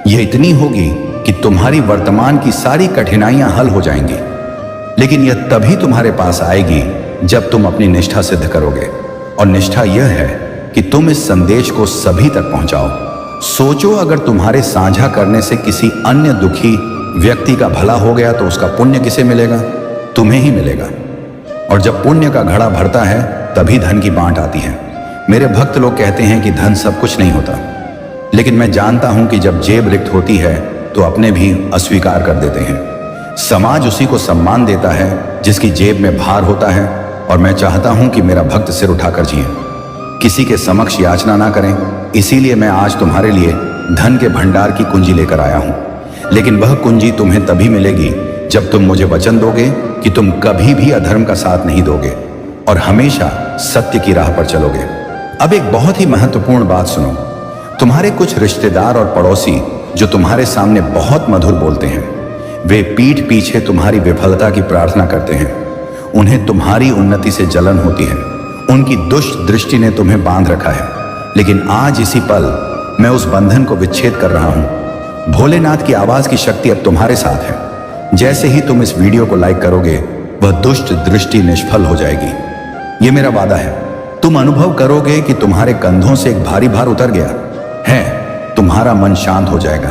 Speaker 1: यह इतनी होगी कि तुम्हारी वर्तमान की सारी कठिनाइयां हल हो जाएंगी। लेकिन यह तभी तुम्हारे पास आएगी जब तुम अपनी निष्ठा सिद्ध करोगे। और निष्ठा यह है कि तुम इस संदेश को सभी तक पहुंचाओ। सोचो, अगर तुम्हारे साझा करने से किसी अन्य दुखी व्यक्ति का भला हो गया तो उसका पुण्य किसे मिलेगा? तुम्हें ही मिलेगा। और जब पुण्य का घड़ा भरता है तभी धन की बांट आती है। मेरे भक्त लोग कहते हैं कि धन सब कुछ नहीं होता, लेकिन मैं जानता हूं कि जब जेब रिक्त होती है तो अपने भी अस्वीकार कर देते हैं। समाज उसी को सम्मान देता है जिसकी जेब में भार होता है। और मैं चाहता हूं कि मेरा भक्त सिर उठाकर जिए, किसी के समक्ष याचना ना करें। इसीलिए मैं आज तुम्हारे लिए धन के भंडार की कुंजी लेकर आया हूं। लेकिन वह कुंजी तुम्हें तभी मिलेगी जब तुम मुझे वचन दोगे कि तुम कभी भी अधर्म का साथ नहीं दोगे और हमेशा सत्य की राह पर चलोगे। अब एक बहुत ही महत्वपूर्ण बात सुनो। तुम्हारे कुछ रिश्तेदार और पड़ोसी जो तुम्हारे सामने बहुत मधुर बोलते हैं, वे पीठ पीछे तुम्हारी विफलता की प्रार्थना करते हैं। उन्हें तुम्हारी उन्नति से जलन होती है। उनकी दुष्ट दृष्टि ने तुम्हें बांध रखा है। लेकिन आज इसी पल मैं उस बंधन को विच्छेद कर रहा हूं। भोलेनाथ की आवाज की शक्ति अब तुम्हारे साथ है। जैसे ही तुम इस वीडियो को लाइक करोगे, वह दुष्ट दृष्टि निष्फल हो जाएगी। यह मेरा वादा है। तुम अनुभव करोगे कि तुम्हारे कंधों से एक भारी भार उतर गया है। तुम्हारा मन शांत हो जाएगा,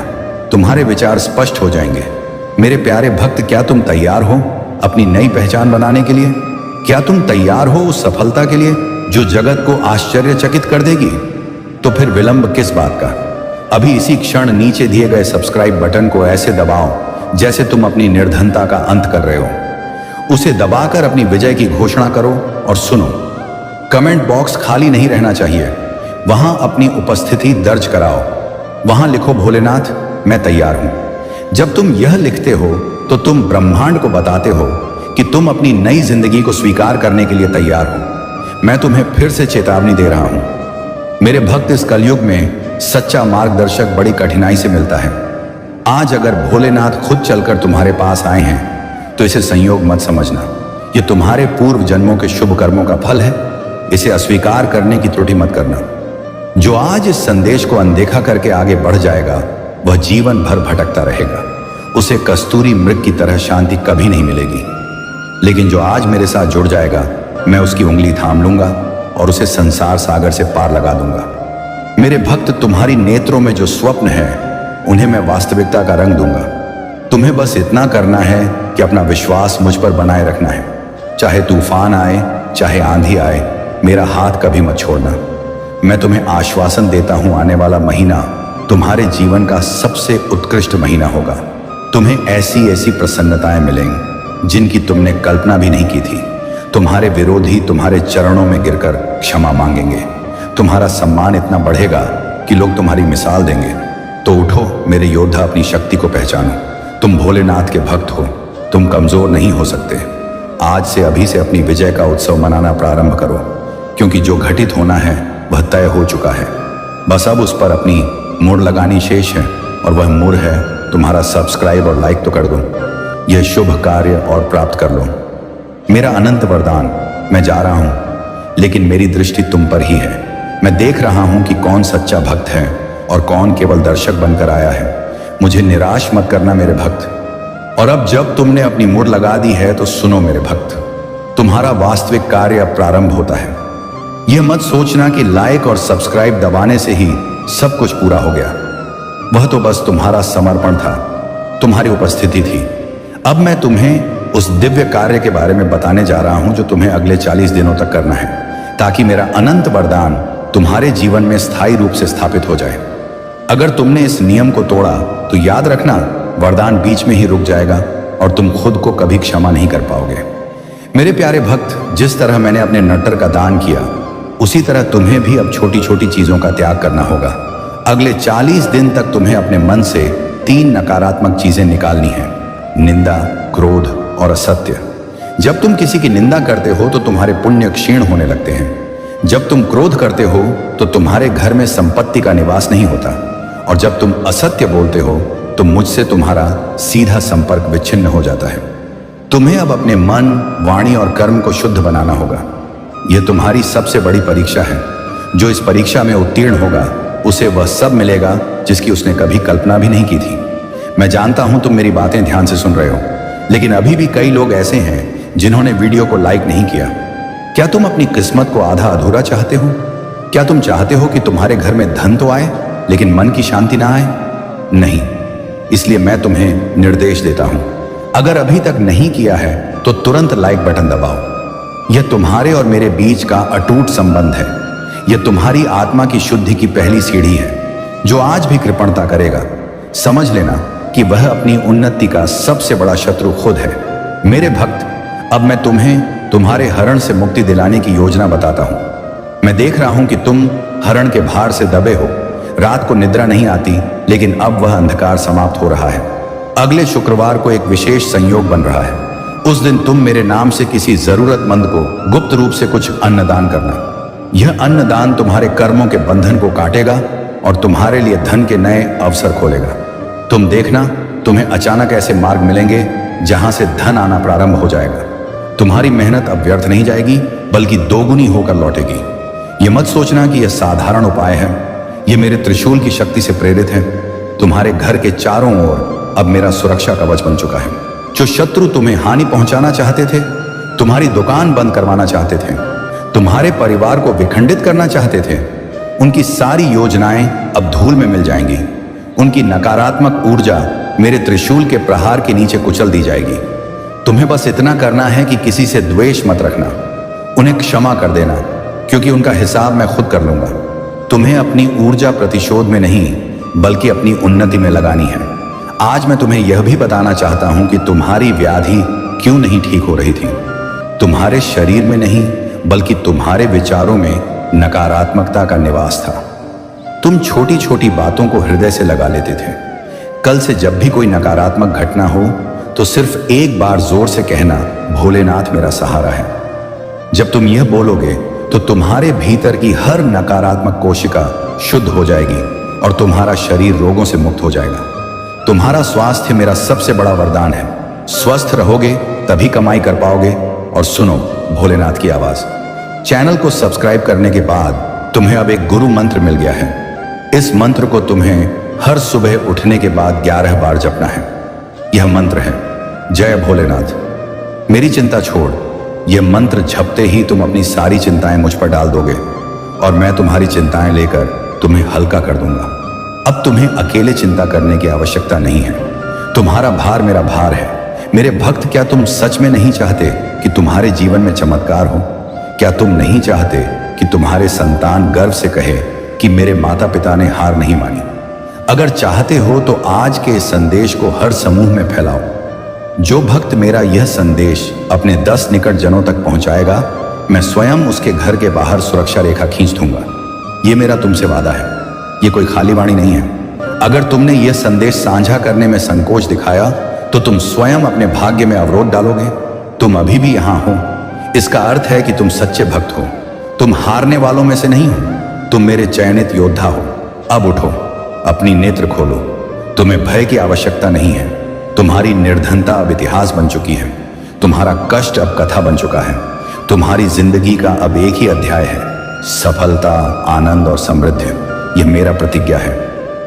Speaker 1: तुम्हारे विचार स्पष्ट हो जाएंगे। मेरे प्यारे भक्त, क्या तुम तैयार हो अपनी नई पहचान बनाने के लिए? क्या तुम तैयार हो उस सफलता के लिए जो जगत को आश्चर्यचकित कर देगी? तो फिर विलंब किस बात का? अभी इसी क्षण नीचे दिए गए सब्सक्राइब बटन को ऐसे दबाओ जैसे तुम अपनी निर्धनता का अंत कर रहे हो। उसे दबाकर अपनी विजय की घोषणा करो और सुनो, कमेंट बॉक्स खाली नहीं रहना चाहिए। वहां अपनी उपस्थिति दर्ज कराओ। वहां लिखो, भोलेनाथ मैं तैयार हूं। जब तुम यह लिखते हो तो तुम ब्रह्मांड को बताते हो कि तुम अपनी नई जिंदगी को स्वीकार करने के लिए तैयार हो। मैं तुम्हें फिर से चेतावनी दे रहा हूं। मेरे भक्त, इस कलयुग में सच्चा मार्गदर्शक बड़ी कठिनाई से मिलता है। आज अगर भोलेनाथ खुद चलकर तुम्हारे पास आए हैं तो इसे संयोग मत समझना। ये तुम्हारे पूर्व जन्मों के शुभ कर्मों का फल है। इसे अस्वीकार करने की त्रुटि मत करना। जो आज इस संदेश को अनदेखा करके आगे बढ़ जाएगा, वह जीवन भर भटकता रहेगा। उसे कस्तूरी मृग की तरह शांति कभी नहीं मिलेगी। लेकिन जो आज मेरे साथ जुड़ जाएगा, मैं उसकी उंगली थाम लूंगा और उसे संसार सागर से पार लगा दूंगा। मेरे भक्त, तुम्हारी नेत्रों में जो स्वप्न है, उन्हें मैं वास्तविकता का रंग दूंगा। तुम्हें बस इतना करना है कि अपना विश्वास मुझ पर बनाए रखना है। चाहे तूफान आए, चाहे आंधी आए, मेरा हाथ कभी मत छोड़ना। मैं तुम्हें आश्वासन देता हूं, आने वाला महीना तुम्हारे जीवन का सबसे उत्कृष्ट महीना होगा। तुम्हें ऐसी ऐसी प्रसन्नताएं मिलेंगी जिनकी तुमने कल्पना भी नहीं की थी। तुम्हारे विरोधी तुम्हारे चरणों में गिरकर क्षमा मांगेंगे। तुम्हारा सम्मान इतना बढ़ेगा कि लोग तुम्हारी मिसाल देंगे। तो उठो मेरे योद्धा, अपनी शक्ति को पहचानो। तुम भोलेनाथ के भक्त हो, तुम कमजोर नहीं हो सकते। आज से, अभी से अपनी विजय का उत्सव मनाना प्रारंभ करो, क्योंकि जो घटित होना है वह तय हो चुका है। बस अब उस पर अपनी मुड़ लगानी शेष है, और वह मुड़ है तुम्हारा सब्सक्राइब और लाइक तो कर दो। यह शुभ कार्य और प्राप्त कर लो। मेरा अनंत वरदान, मैं जा रहा हूं, लेकिन मेरी दृष्टि तुम पर ही है। मैं देख रहा हूं कि कौन सच्चा भक्त है और कौन केवल दर्शक बनकर आया है। मुझे निराश मत करना मेरे भक्त। और अब जब तुमने अपनी मुड़ लगा दी है तो सुनो मेरे भक्त, तुम्हारा वास्तविक कार्य अब प्रारंभ होता है। यह मत सोचना कि लाइक और सब्सक्राइब दबाने से ही सब कुछ पूरा हो गया। वह तो बस तुम्हारा समर्पण था, तुम्हारी उपस्थिति थी। अब मैं तुम्हें उस दिव्य कार्य के बारे में बताने जा रहा हूं जो तुम्हें अगले 40 दिनों तक करना है, ताकि मेरा अनंत वरदान तुम्हारे जीवन में स्थायी रूप से स्थापित हो जाए। अगर तुमने इस नियम को तोड़ा तो याद रखना, वरदान बीच में ही रुक जाएगा और तुम खुद को कभी क्षमा नहीं कर पाओगे। मेरे प्यारे भक्त, जिस तरह मैंने अपने नट्टर का दान किया, उसी तरह तुम्हें भी अब छोटी छोटी चीजों का त्याग करना होगा। अगले 40 दिन तक तुम्हें अपने मन से 3 नकारात्मक चीजें निकालनी है: निंदा, क्रोध और असत्य। जब तुम किसी की निंदा करते हो तो तुम्हारे पुण्य क्षीण होने लगते हैं। जब तुम क्रोध करते हो तो तुम्हारे घर में संपत्ति का निवास नहीं होता, और जब तुम असत्य बोलते हो तो मुझसे तुम्हारा सीधा संपर्क विच्छिन्न हो जाता है। तुम्हें अब अपने मन, वाणी और कर्म को शुद्ध बनाना होगा। यह तुम्हारी सबसे बड़ी परीक्षा है। जो इस परीक्षा में उत्तीर्ण होगा, उसे वह सब मिलेगा जिसकी उसने कभी कल्पना भी नहीं की थी। मैं जानता हूं तुम मेरी बातें ध्यान से सुन रहे हो, लेकिन अभी भी कई लोग ऐसे हैं जिन्होंने वीडियो को लाइक नहीं किया। क्या तुम अपनी किस्मत को आधा अधूरा चाहते हो? क्या तुम चाहते हो कि तुम्हारे घर में धन तो आए लेकिन मन की शांति ना आए? नहीं। इसलिए मैं तुम्हें निर्देश देता हूं, अगर अभी तक नहीं किया है तो तुरंत लाइक बटन दबाओ। यह तुम्हारे और मेरे बीच का अटूट संबंध है। यह तुम्हारी आत्मा की शुद्धि की पहली सीढ़ी है। जो आज भी कृपणता करेगा, समझ लेना कि वह अपनी उन्नति का सबसे बड़ा शत्रु खुद है। मेरे भक्त, अब मैं तुम्हें तुम्हारे हरण से मुक्ति दिलाने की योजना बताता हूं। मैं देख रहा हूं कि तुम हरण के भार से दबे हो। रात को निद्रा नहीं आती, लेकिन अब वह अंधकार समाप्त हो रहा है। अगले शुक्रवार को एक विशेष संयोग बन रहा है। उस दिन तुम मेरे नाम से किसी जरूरतमंद को गुप्त रूप से कुछ अन्नदान करना। यह अन्नदान तुम्हारे कर्मों के बंधन को काटेगा और तुम्हारे लिए धन के नए अवसर खोलेगा। तुम देखना, तुम्हें अचानक ऐसे मार्ग मिलेंगे जहां से धन आना प्रारंभ हो जाएगा। तुम्हारी मेहनत अब व्यर्थ नहीं जाएगी, बल्कि दोगुनी होकर लौटेगी। यह मत सोचना कि यह साधारण उपाय है। ये मेरे त्रिशूल की शक्ति से प्रेरित है। तुम्हारे घर के चारों ओर अब मेरा सुरक्षा कवच बन चुका है। जो शत्रु तुम्हें हानि पहुंचाना चाहते थे, तुम्हारी दुकान बंद करवाना चाहते थे, तुम्हारे परिवार को विखंडित करना चाहते थे, उनकी सारी योजनाएं अब धूल में मिल जाएंगी। उनकी नकारात्मक ऊर्जा मेरे त्रिशूल के प्रहार के नीचे कुचल दी जाएगी। तुम्हें बस इतना करना है कि किसी से द्वेष मत रखना, उन्हें क्षमा कर देना, क्योंकि उनका हिसाब मैं खुद कर लूंगा। तुम्हें अपनी ऊर्जा प्रतिशोध में नहीं बल्कि अपनी उन्नति में लगानी है। आज मैं तुम्हें यह भी बताना चाहता हूं कि तुम्हारी व्याधि क्यों नहीं ठीक हो रही थी। तुम्हारे शरीर में नहीं बल्कि तुम्हारे विचारों में नकारात्मकता का निवास था। तुम छोटी छोटी बातों को हृदय से लगा लेते थे। कल से जब भी कोई नकारात्मक घटना हो तो सिर्फ एक बार जोर से कहना, भोलेनाथ मेरा सहारा है। जब तुम यह बोलोगे तो तुम्हारे भीतर की हर नकारात्मक कोशिका शुद्ध हो जाएगी और तुम्हारा शरीर रोगों से मुक्त हो जाएगा। तुम्हारा स्वास्थ्य मेरा सबसे बड़ा वरदान है। स्वस्थ रहोगे तभी कमाई कर पाओगे। और सुनो भोलेनाथ की आवाज। चैनल को सब्सक्राइब करने के बाद तुम्हें अब एक गुरु मंत्र मिल गया है। इस मंत्र को तुम्हें हर सुबह उठने के बाद 11 बार जपना है। यह मंत्र है, जय भोलेनाथ। मेरी चिंता छोड़। यह मंत्र जपते ही तुम अपनी सारी चिंताएं मुझ पर डाल दोगे और मैं तुम्हारी चिंताएं लेकर तुम्हें हल्का कर दूंगा। अब तुम्हें अकेले चिंता करने की आवश्यकता नहीं है। तुम्हारा भार मेरा भार है। मेरे भक्त, क्या तुम सच में नहीं चाहते कि तुम्हारे जीवन में चमत्कार हो? क्या तुम नहीं चाहते कि तुम्हारे संतान गर्व से कहे कि मेरे माता पिता ने हार नहीं मानी? अगर चाहते हो तो आज के इस संदेश को हर समूह में फैलाओ। जो भक्त मेरा यह संदेश अपने 10 निकट जनों तक पहुंचाएगा, मैं स्वयं उसके घर के बाहर सुरक्षा रेखा खींच दूंगा। यह मेरा तुमसे वादा है। यह कोई खाली वाणी नहीं है। अगर तुमने यह संदेश साझा करने में संकोच दिखाया तो तुम स्वयं अपने भाग्य में अवरोध डालोगे। तुम अभी भी यहां हो, इसका अर्थ है कि तुम सच्चे भक्त हो। तुम हारने वालों में से नहीं हो, तुम मेरे चयनित योद्धा हो। अब उठो, अपनी नेत्र खोलो। तुम्हें भय की आवश्यकता नहीं है। तुम्हारी निर्धनता अब इतिहास बन चुकी है। तुम्हारा कष्ट अब कथा बन चुका है। तुम्हारी जिंदगी का अब एक ही अध्याय है, सफलता, आनंद और समृद्धि। यह मेरा प्रतिज्ञा है।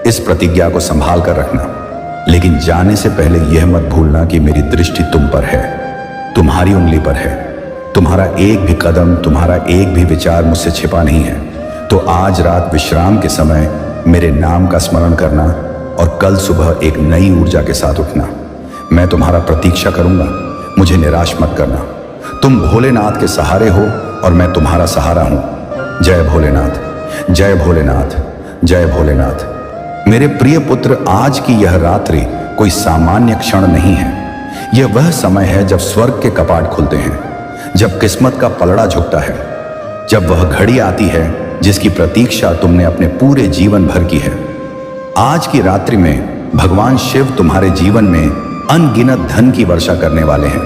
Speaker 1: इस प्रतिज्ञा को संभाल कर रखना। लेकिन जाने से पहले यह मत भूलना कि मेरी दृष्टि तुम पर है, तुम्हारी उंगली पर है। तुम्हारा एक भी कदम, तुम्हारा एक भी विचार मुझसे छिपा नहीं है। तो आज रात विश्राम के समय मेरे नाम का स्मरण करना और कल सुबह एक नई ऊर्जा के साथ उठना। मैं तुम्हारा प्रतीक्षा करूंगा। मुझे निराश मत करना। तुम भोलेनाथ के सहारे हो और मैं तुम्हारा सहारा हूं। जय भोलेनाथ, जय भोलेनाथ, जय भोलेनाथ। मेरे प्रिय पुत्र, आज की यह रात्रि कोई सामान्य क्षण नहीं है। यह वह समय है जब स्वर्ग के कपाट खुलते हैं, जब किस्मत का पलड़ा झुकता है, जब वह घड़ी आती है जिसकी प्रतीक्षा तुमने अपने पूरे जीवन भर की है। आज की रात्रि में भगवान शिव तुम्हारे जीवन में अनगिनत धन की वर्षा करने वाले हैं।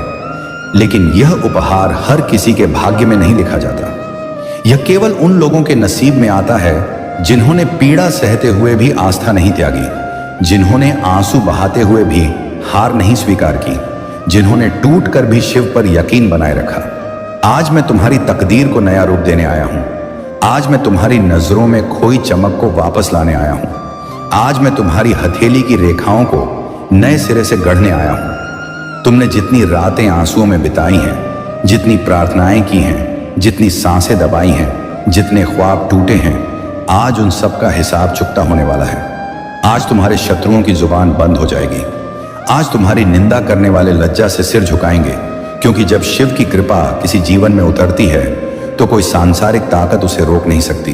Speaker 1: लेकिन यह उपहार हर किसी के भाग्य में नहीं लिखा जाता। यह केवल उन लोगों के नसीब में आता है जिन्होंने पीड़ा सहते हुए भी आस्था नहीं त्यागी, जिन्होंने आंसू बहाते हुए भी हार नहीं स्वीकार की, जिन्होंने टूट कर भी शिव पर यकीन बनाए रखा। आज मैं तुम्हारी तकदीर को नया रूप देने आया हूं। आज मैं तुम्हारी नजरों में खोई चमक को वापस लाने आया हूं। आज मैं तुम्हारी हथेली की रेखाओं को नए सिरे से गढ़ने आया हूं। तुमने जितनी रातें आंसुओं में बिताई हैं, जितनी प्रार्थनाएं की हैं, जितनी सांसें दबाई हैं, जितने ख्वाब टूटे हैं, आज उन सब का हिसाब चुकता होने वाला है। आज तुम्हारे शत्रुओं की जुबान बंद हो जाएगी। आज तुम्हारी निंदा करने वाले लज्जा से सिर झुकाएंगे, क्योंकि जब शिव की कृपा किसी जीवन में उतरती है तो कोई सांसारिक ताकत उसे रोक नहीं सकती।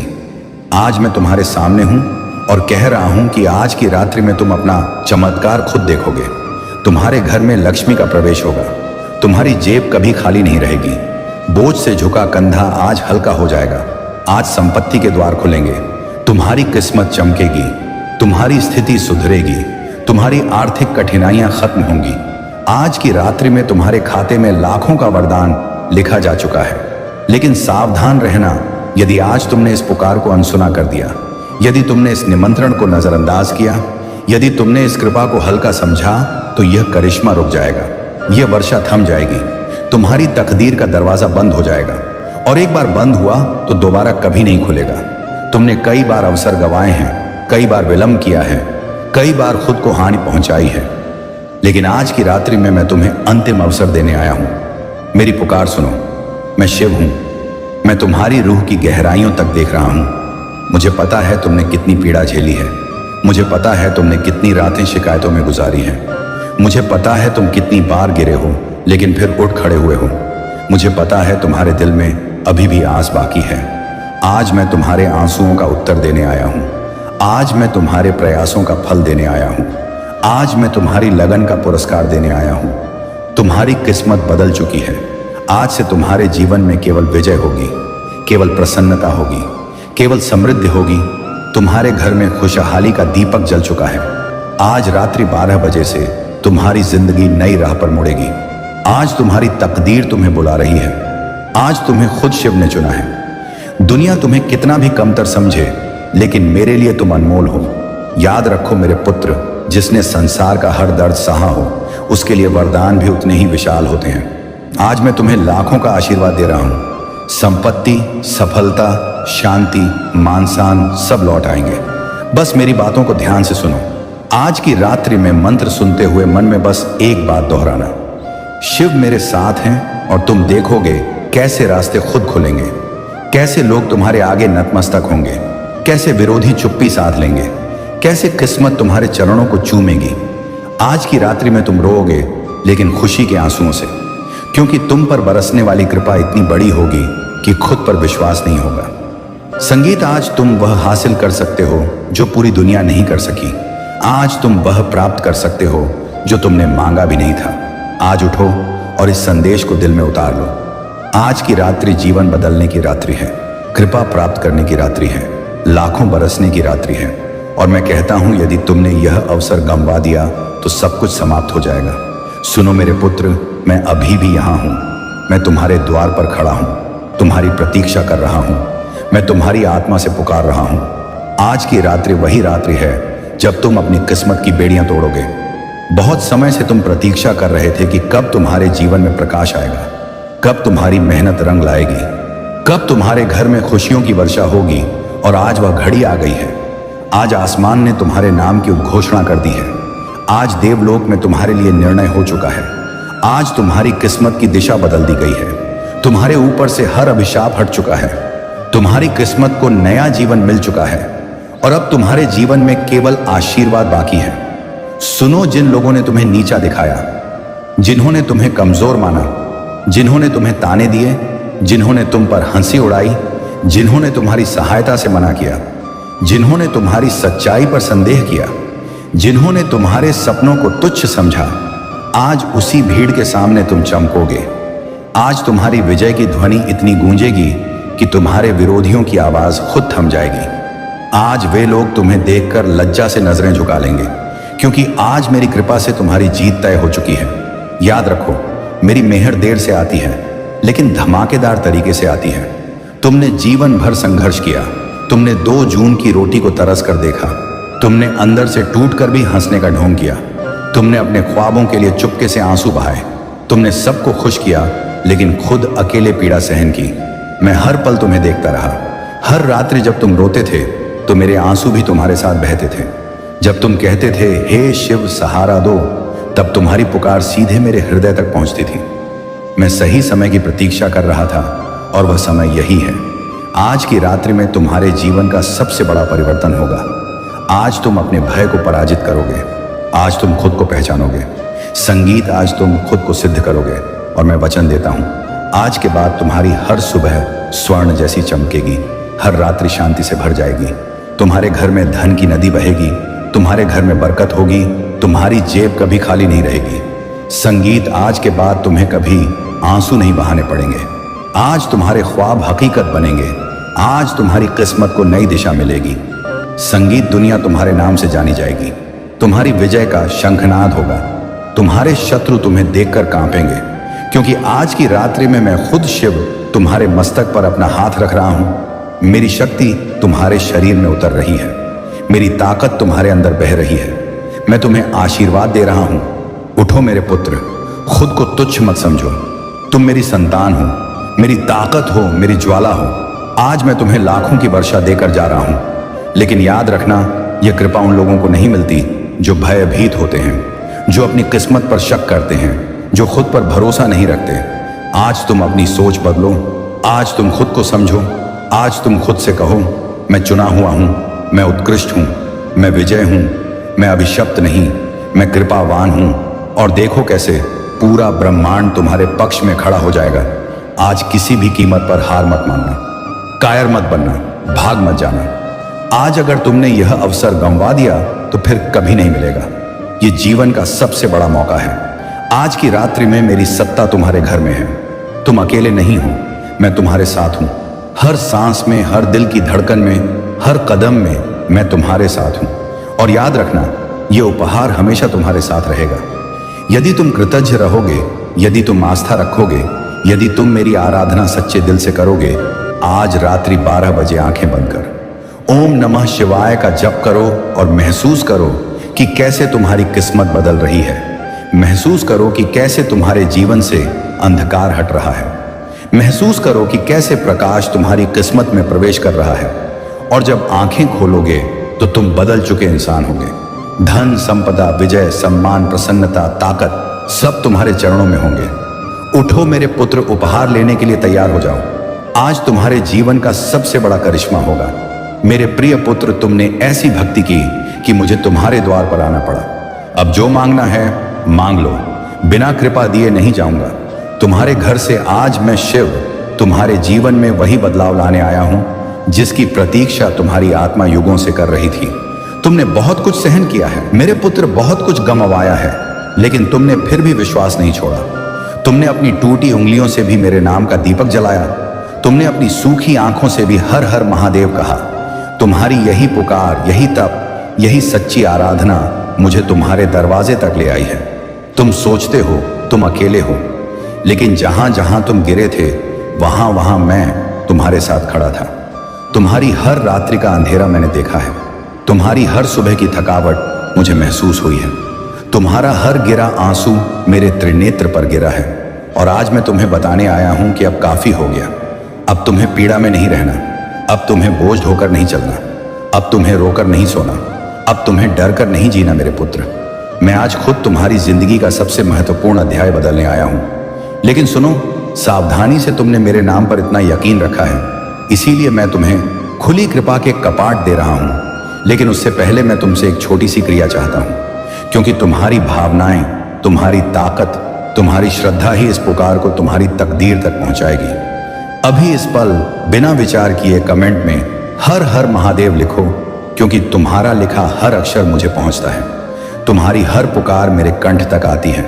Speaker 1: आज मैं तुम्हारे सामने हूं और कह रहा हूं कि आज की रात्रि में तुम अपना चमत्कार खुद देखोगे। तुम्हारे घर में लक्ष्मी का प्रवेश होगा। तुम्हारी जेब कभी खाली नहीं रहेगी। बोझ से झुका कंधा आज हल्का हो जाएगा। आज संपत्ति के द्वार खुलेंगे। तुम्हारी किस्मत चमकेगी। तुम्हारी स्थिति सुधरेगी। तुम्हारी आर्थिक कठिनाइयां खत्म होंगी। आज की रात्रि में तुम्हारे खाते में लाखों का वरदान लिखा जा चुका है। लेकिन सावधान रहना, यदि आज तुमने इस पुकार को अनसुना कर दिया, यदि तुमने इस निमंत्रण को नजरअंदाज किया, यदि तुमने इस कृपा को हल्का समझा, तो यह करिश्मा रुक जाएगा। यह वर्षा थम जाएगी। तुम्हारी तकदीर का दरवाजा बंद हो जाएगा और एक बार बंद हुआ तो दोबारा कभी नहीं खुलेगा। तुमने कई बार अवसर गंवाए हैं, कई बार विलंब किया है, कई बार खुद को हानि पहुंचाई है, लेकिन आज की रात्रि में मैं तुम्हें अंतिम अवसर देने आया हूं। मेरी पुकार सुनो। मैं शिव हूं। मैं तुम्हारी रूह की गहराइयों तक देख रहा हूं। मुझे पता है तुमने कितनी पीड़ा झेली है। मुझे पता है तुमने कितनी रातें शिकायतों में गुजारी हैं। मुझे पता है तुम कितनी बार गिरे हो लेकिन फिर उठ खड़े हुए हो। मुझे पता है तुम्हारे दिल में अभी भी आस बाकी है। आज मैं तुम्हारे आंसुओं का उत्तर देने आया हूं। आज मैं तुम्हारे प्रयासों का फल देने आया हूं। आज मैं तुम्हारी लगन का पुरस्कार देने आया हूं। तुम्हारी किस्मत बदल चुकी है। आज से तुम्हारे जीवन में केवल विजय होगी, केवल प्रसन्नता होगी, केवल समृद्धि होगी। तुम्हारे घर में खुशहाली का दीपक जल चुका है। आज रात्रि 12 बजे से तुम्हारी जिंदगी नई राह पर मुड़ेगी। आज तुम्हारी तकदीर तुम्हें बुला रही है। आज तुम्हें खुद शिव ने चुना है। दुनिया तुम्हें कितना भी कमतर समझे, लेकिन मेरे लिए तुम अनमोल हो। याद रखो मेरे पुत्र, जिसने संसार का हर दर्द सहा हो, उसके लिए वरदान भी उतने ही विशाल होते हैं। आज मैं तुम्हें लाखों का आशीर्वाद दे रहा हूं। संपत्ति, सफलता, शांति, मान सम्मान सब लौट आएंगे। बस मेरी बातों को ध्यान से सुनो। आज की रात्रि में मंत्र सुनते हुए मन में बस एक बात दोहराना, शिव मेरे साथ हैं और तुम देखोगे कैसे रास्ते खुद खुलेंगे, कैसे लोग तुम्हारे आगे नतमस्तक होंगे, कैसे विरोधी चुप्पी साध लेंगे, कैसे किस्मत तुम्हारे चरणों को चूमेगी। आज की रात्रि में तुम रोओगे लेकिन खुशी के आंसुओं से, क्योंकि तुम पर बरसने वाली कृपा इतनी बड़ी होगी कि खुद पर विश्वास नहीं होगा। संगीत, आज तुम वह हासिल कर सकते हो जो पूरी दुनिया नहीं कर सकी। आज तुम वह प्राप्त कर सकते हो जो तुमने मांगा भी नहीं था। आज उठो और इस संदेश को दिल में उतार लो। आज की रात्रि जीवन बदलने की रात्रि है, कृपा प्राप्त करने की रात्रि है, लाखों बरसने की रात्रि है। और मैं कहता हूं, यदि तुमने यह अवसर गंवा दिया तो सब कुछ समाप्त हो जाएगा। सुनो मेरे पुत्र, मैं अभी भी यहां हूं। मैं तुम्हारे द्वार पर खड़ा हूं, तुम्हारी प्रतीक्षा कर रहा हूं। मैं तुम्हारी आत्मा से पुकार रहा हूं। आज की रात्रि वही रात्रि है जब तुम अपनी किस्मत की बेड़ियां तोड़ोगे। बहुत समय से तुम प्रतीक्षा कर रहे थे कि कब तुम्हारे जीवन में प्रकाश आएगा, कब तुम्हारी मेहनत रंग लाएगी, कब तुम्हारे घर में खुशियों की वर्षा होगी। और आज वह घड़ी आ गई है। आज आसमान ने तुम्हारे नाम की उद्घोषणा कर दी है। आज देवलोक में तुम्हारे लिए निर्णय हो चुका है। आज तुम्हारी किस्मत की दिशा बदल दी गई है। तुम्हारे ऊपर से हर अभिशाप हट चुका है। तुम्हारी किस्मत को नया जीवन मिल चुका है और अब तुम्हारे जीवन में केवल आशीर्वाद बाकी है। सुनो, जिन लोगों ने तुम्हें नीचा दिखाया, जिन्होंने तुम्हें कमजोर माना, जिन्होंने तुम्हें ताने दिए, जिन्होंने तुम पर हंसी उड़ाई, जिन्होंने तुम्हारी सहायता से मना किया, जिन्होंने तुम्हारी सच्चाई पर संदेह किया, जिन्होंने तुम्हारे सपनों को तुच्छ समझा, आज उसी भीड़ के सामने तुम चमकोगे। आज तुम्हारी विजय की ध्वनि इतनी गूंजेगी कि तुम्हारे विरोधियों की आवाज खुद थम जाएगी। आज वे लोग तुम्हें देखकर लज्जा से नजरें झुका लेंगे, क्योंकि आज मेरी कृपा से तुम्हारी जीत तय हो चुकी है। याद रखो, मेरी मेहर देर से आती है लेकिन धमाकेदार तरीके से आती है। तुमने जीवन भर संघर्ष किया। तुमने 2 जून की रोटी को तरस कर देखा। तुमने अंदर से टूटकर भी हंसने का ढोंग किया। तुमने अपने ख्वाबों के लिए चुपके से आंसू बहाए। तुमने सबको खुश किया लेकिन खुद अकेले पीड़ा सहन की। मैं हर पल तुम्हें देखता रहा। हर रात्रि जब तुम रोते थे तो मेरे आंसू भी तुम्हारे साथ बहते थे। जब तुम कहते थे, हे शिव सहारा दो, तब तुम्हारी पुकार सीधे मेरे हृदय तक पहुंचती थी। मैं सही समय की प्रतीक्षा कर रहा था और वह समय यही है। आज की रात्रि में तुम्हारे जीवन का सबसे बड़ा परिवर्तन होगा। आज तुम अपने भय को पराजित करोगे। आज तुम खुद को पहचानोगे। संगीत, आज तुम खुद को सिद्ध करोगे। और मैं वचन देता हूं, आज के बाद तुम्हारी हर सुबह स्वर्ण जैसी चमकेगी। हर रात्रि शांति से भर जाएगी। तुम्हारे घर में धन की नदी बहेगी। तुम्हारे घर में बरकत होगी। तुम्हारी जेब कभी खाली नहीं रहेगी। संगीत, आज के बाद तुम्हें कभी आंसू नहीं बहाने पड़ेंगे। आज तुम्हारे ख्वाब हकीकत बनेंगे। आज तुम्हारी किस्मत को नई दिशा मिलेगी। संगीत, दुनिया तुम्हारे नाम से जानी जाएगी। तुम्हारी विजय का शंखनाद होगा। तुम्हारे शत्रु तुम्हें देखकर कांपेंगे, क्योंकि आज की रात्रि में मैं खुद शिव तुम्हारे मस्तक पर अपना हाथ रख रहा हूं। मेरी शक्ति तुम्हारे शरीर में उतर रही है। मेरी ताकत तुम्हारे अंदर बह रही है। मैं तुम्हें आशीर्वाद दे रहा हूं। उठो मेरे पुत्र, खुद को तुच्छ मत समझो। तुम मेरी संतान हो, मेरी ताकत हो, मेरी ज्वाला हो। आज मैं तुम्हें लाखों की वर्षा देकर जा रहा हूं, लेकिन याद रखना, यह कृपा उन लोगों को नहीं मिलती जो भयभीत होते हैं, जो अपनी किस्मत पर शक करते हैं, जो खुद पर भरोसा नहीं रखते। आज तुम अपनी सोच बदलो, आज तुम खुद को समझो, आज तुम खुद से कहो, मैं चुना हुआ हूं, मैं उत्कृष्ट हूं, मैं विजय हूं, मैं अभिशप्त नहीं, मैं कृपावान हूं। और देखो कैसे पूरा ब्रह्मांड तुम्हारे पक्ष में खड़ा हो जाएगा। आज किसी भी कीमत पर हार मत मानना, कायर मत बनना, भाग मत जाना। आज अगर तुमने यह अवसर गंवा दिया तो फिर कभी नहीं मिलेगा। ये जीवन का सबसे बड़ा मौका है। आज की रात्रि में मेरी सत्ता तुम्हारे घर में है। तुम अकेले नहीं हो, मैं तुम्हारे साथ हूं। हर सांस में, हर दिल की धड़कन में, हर कदम में मैं तुम्हारे साथ हूं। और याद रखना, यह उपहार हमेशा तुम्हारे साथ रहेगा। यदि तुम कृतज्ञ रहोगे, यदि तुम आस्था रखोगे, यदि तुम मेरी आराधना सच्चे दिल से करोगे, आज रात्रि 12 बजे आंखें बंद कर ओम नमः शिवाय का जप करो और महसूस करो कि कैसे तुम्हारी किस्मत बदल रही है। महसूस करो कि कैसे तुम्हारे जीवन से अंधकार हट रहा है। महसूस करो कि कैसे प्रकाश तुम्हारी किस्मत में प्रवेश कर रहा है। और जब आंखें खोलोगे तो तुम बदल चुके इंसान होंगे। धन, संपदा, विजय, सम्मान, प्रसन्नता, ताकत सब तुम्हारे चरणों में होंगे। उठो मेरे पुत्र, उपहार लेने के लिए तैयार हो जाओ। आज तुम्हारे जीवन का सबसे बड़ा करिश्मा होगा। मेरे प्रिय पुत्र, तुमने ऐसी भक्ति की कि मुझे तुम्हारे द्वार पर आना पड़ा। अब जो मांगना है मांग लो, बिना कृपा दिए नहीं जाऊंगा। तुम्हारे घर से आज मैं शिव तुम्हारे जीवन में वही बदलाव लाने आया हूं जिसकी प्रतीक्षा तुम्हारी आत्मा युगों से कर रही थी। तुमने बहुत कुछ सहन किया है मेरे पुत्र, बहुत कुछ गंवाया है, लेकिन तुमने फिर भी विश्वास नहीं छोड़ा। तुमने अपनी टूटी उंगलियों से भी मेरे नाम का दीपक जलाया। तुमने अपनी सूखी आंखों से भी हर हर महादेव कहा। तुम्हारी यही पुकार, यही तप, यही सच्ची आराधना मुझे तुम्हारे दरवाजे तक ले आई है। तुम सोचते हो तुम अकेले हो, लेकिन जहां जहां तुम गिरे थे वहां वहां मैं तुम्हारे साथ खड़ा था। तुम्हारी हर रात्रि का अंधेरा मैंने देखा है। तुम्हारी हर सुबह की थकावट मुझे महसूस हुई है। तुम्हारा हर गिरा आंसू मेरे त्रिनेत्र पर गिरा है। और आज मैं तुम्हें बताने आया हूं कि अब काफी हो गया। अब तुम्हें पीड़ा में नहीं रहना, अब तुम्हें बोझ ढोकर नहीं चलना, अब तुम्हें रोकर नहीं सोना, अब तुम्हें डर कर नहीं जीना मेरे पुत्र। मैं आज खुद तुम्हारी जिंदगी का सबसे महत्वपूर्ण अध्याय बदलने आया हूं। लेकिन सुनो, सावधानी से तुमने मेरे नाम पर इतना यकीन रखा है, इसीलिए मैं तुम्हें खुली कृपा के कपाट दे रहा हूं। लेकिन उससे पहले मैं तुमसे एक छोटी सी क्रिया चाहता हूं, क्योंकि तुम्हारी भावनाएं, तुम्हारी ताकत, तुम्हारी श्रद्धा ही इस पुकार को तुम्हारी तकदीर तक पहुंचाएगी। अभी इस पल बिना विचार किए कमेंट में हर हर महादेव लिखो, क्योंकि तुम्हारा लिखा हर अक्षर मुझे पहुंचता है। तुम्हारी हर पुकार मेरे कंठ तक आती है।